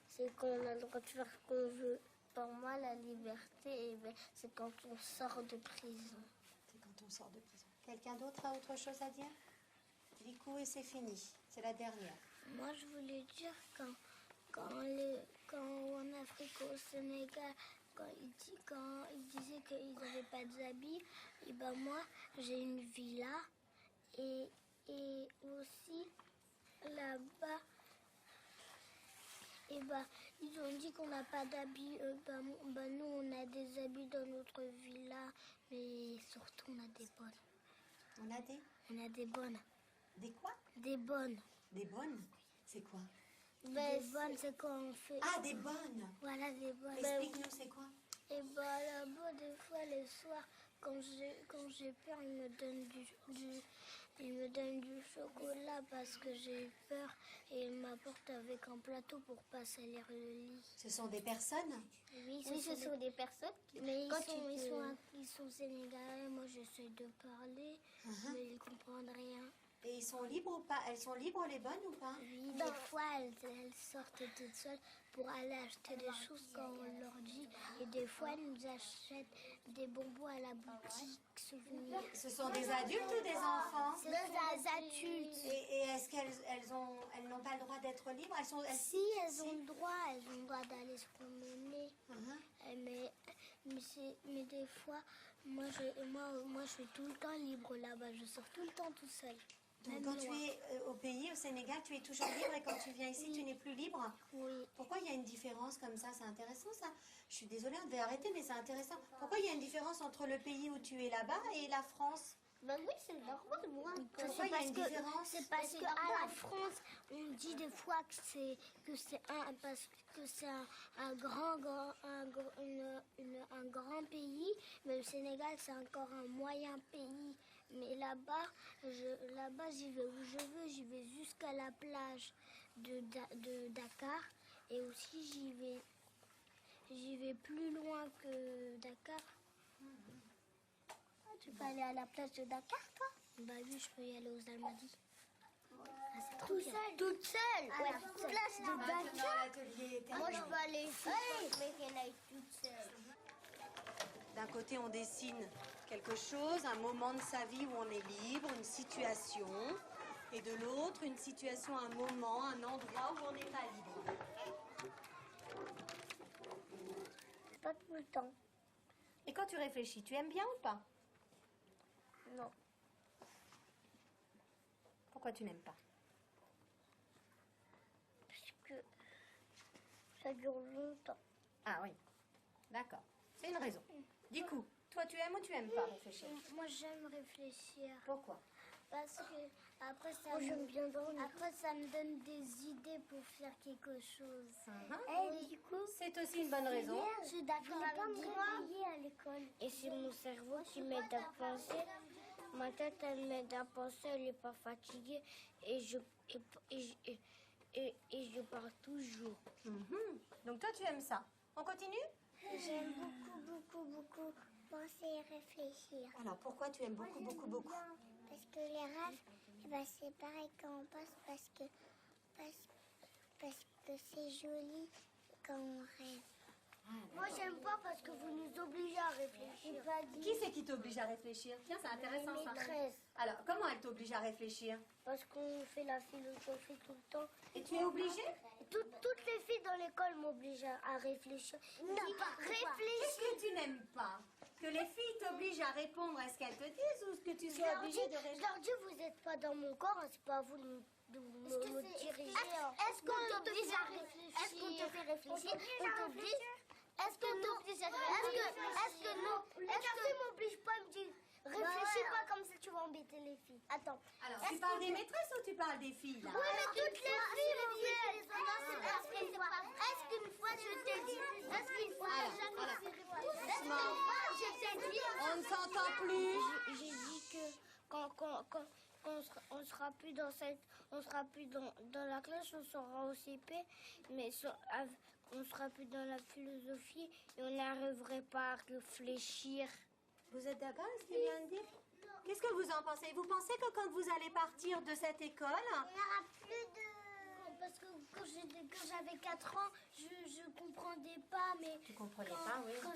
C'est quand on a le droit de faire ce qu'on veut. Pour moi, la liberté, c'est quand on sort de prison. C'est quand on sort de prison. Quelqu'un d'autre a autre chose à dire? Likou, et c'est fini. C'est la dernière. Moi, je voulais dire quand en Afrique, au Sénégal, quand ils disaient qu'ils n'avaient pas d'habits, et ben moi, j'ai une villa. Et aussi, là-bas, et ben, ils ont dit qu'on n'a pas d'habits. Nous, on a des habits dans notre villa, mais surtout, on a des bonnes. On a des? On a des bonnes. Des quoi? Des bonnes. Des bonnes? C'est quoi? Des bonnes, c'est quand on fait... Ah, des bonnes! Voilà, des bonnes. Explique-nous, c'est quoi? Et là-bas, des fois, les soirs, quand j'ai peur, ils me donnent du chocolat parce que j'ai peur et ils m'apportent avec un plateau pour pas salir le lit. Ce sont des personnes? Oui, ce sont des personnes. Mais ils sont sénégalais, moi j'essaie de parler, mais ils comprennent rien. Et ils sont libres ou pas? Elles sont libres, les bonnes, ou pas? Oui, des fois, elles sortent toutes seules pour aller acheter des choses quand on leur dit. Et des fois, elles nous achètent des bonbons à la boutique souvenir. Ce sont des adultes ou des enfants? Des adultes. Et est-ce qu'elles n'ont pas le droit d'être libres? Si, elles ont le droit d'aller se promener. Mais des fois, moi, je suis tout le temps libre là-bas. Je sors tout le temps tout seul. Donc quand tu es au pays, au Sénégal, tu es toujours libre et quand tu viens ici, tu n'es plus libre? Oui. Pourquoi il y a une différence comme ça? C'est intéressant ça. Je suis désolée, on devait arrêter, mais c'est intéressant. Pourquoi il y a une différence entre le pays où tu es là-bas et la France? Ben oui, c'est normal, moi. Pourquoi il y a une différence? C'est parce qu'à la France, on dit des fois que c'est un grand pays, mais le Sénégal c'est encore un moyen pays. Mais là-bas, j'y vais où je veux, j'y vais jusqu'à la plage de Dakar, et aussi j'y vais plus loin que Dakar. Tu peux aller à la plage de Dakar, toi? Bah oui, je peux y aller aux Almadies. Ah, c'est trop bien. Toute seule? À la plage de Dakar? Moi, je peux aller ici, mais qu'elle aille toute seule. D'un côté, on dessine quelque chose, un moment de sa vie où on est libre, une situation. Et de l'autre, une situation, un moment, un endroit où on n'est pas libre. Pas tout le temps. Et quand tu réfléchis, tu aimes bien ou pas? Non. Pourquoi tu n'aimes pas? Parce que ça dure longtemps. Ah oui, d'accord. C'est une raison. Du coup, toi tu aimes ou tu aimes pas réfléchir? Moi j'aime réfléchir. Pourquoi? Parce que après ça, après ça me donne des idées pour faire quelque chose. Et du coup, c'est aussi une bonne raison. Je suis d'accord avec moi à l'école. Et c'est mon cerveau qui m'aide à penser. Ma tête elle m'aide à penser, elle n'est pas fatiguée et je parle toujours. Donc toi tu aimes ça. On continue? J'aime beaucoup penser et réfléchir. Alors pourquoi tu aimes beaucoup? Parce que les rêves, eh ben, c'est pareil quand on pense parce que c'est joli quand on rêve. Moi j'aime pas parce que vous nous obligez à réfléchir. Qui c'est qui t'oblige à réfléchir? Tiens, c'est intéressant ça. Maîtresse. Alors, comment elle t'oblige à réfléchir? Parce qu'on fait la philosophie tout le temps. Et tu es obligée? Toutes les filles dans l'école m'obligent à réfléchir. Non, réfléchir. Qu'est-ce que tu n'aimes pas? Que les filles t'obligent à répondre à ce qu'elles te disent ou que tu sois obligée de réfléchir? Je leur dis, vous n'êtes pas dans mon corps, hein, c'est pas à vous de me diriger. Est-ce qu'on t'oblige à réfléchir? Est-ce qu'on te fait réfléchir? Est-ce que non? Les filles m'obligent pas à me dire, réfléchis pas comme ça, tu vas embêter les filles. Attends. Alors, tu parles des maîtresses ou tu parles des filles là? Oui, mais toutes les filles me disent. Est-ce qu'une fois je t'ai dit? Est-ce qu'une fois je t'ai dit? On ne s'entend plus. J'ai dit que quand on sera plus dans dans la classe, on sera au CP, mais on sera plus dans la philosophie et on n'arriverait pas à réfléchir. Vous êtes d'accord avec ce qu'il vient de dire? Qu'est-ce que vous en pensez? Vous pensez que quand vous allez partir de cette école... Il n'y aura plus de... Parce que quand j'avais 4 ans, je comprenais pas, mais... Tu comprenais pas, oui. Quand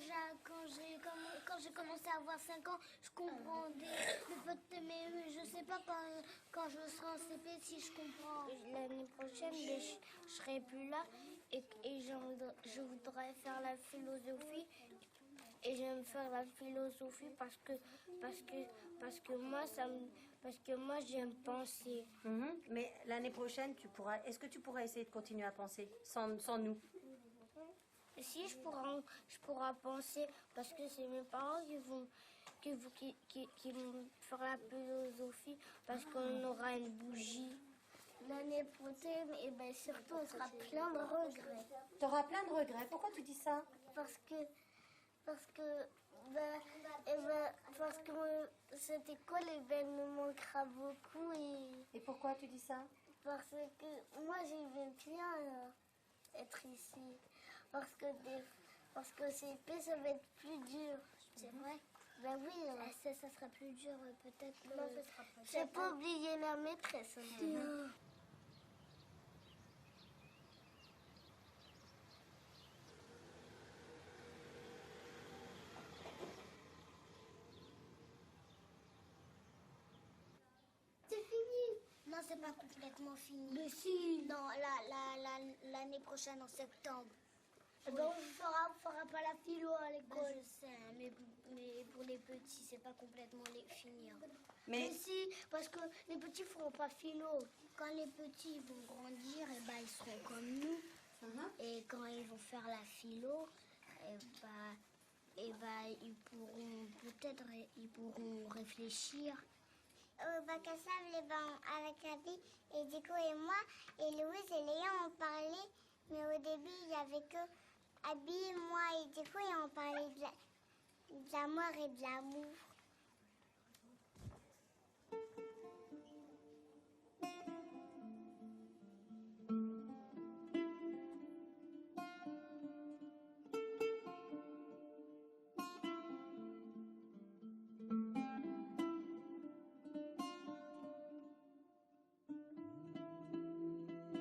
j'ai commencé à avoir 5 ans, je comprenais. Mais je sais pas quand je serai en CP si je comprends. L'année prochaine, je serai plus là et je voudrais faire la philosophie. Et j'aime faire la philosophie parce que moi j'aime penser. Mais l'année prochaine, est-ce que tu pourras essayer de continuer à penser sans nous? Si, je pourrai penser parce que c'est mes parents qui vont faire la philosophie parce qu'on aura une bougie. L'année prochaine, et ben surtout, on sera plein de regrets. Tu auras plein de regrets. Pourquoi tu dis ça? Parce que cette école me manquera beaucoup. Et pourquoi tu dis ça? Parce que moi j'aime bien être ici. Parce que CP ça va être plus dur. C'est vrai? Ben oui, ça sera plus dur peut-être. J'ai pas oublié la maîtresse. Non, c'est pas complètement fini. Mais si. Non, l'année prochaine, en septembre. Donc, on fera pas la philo à l'école. Je sais, mais pour les petits, c'est pas complètement fini. Hein. Mais si, parce que les petits feront pas philo. Quand les petits vont grandir, et ben, ils seront comme nous. Et quand ils vont faire la philo, ils pourront réfléchir. au bac à sable, avec Abby et Dico et moi, et Louise et Léa ont parlé, mais au début, il n'y avait que Abby, moi et Dico, et on parlait de la mort et de l'amour.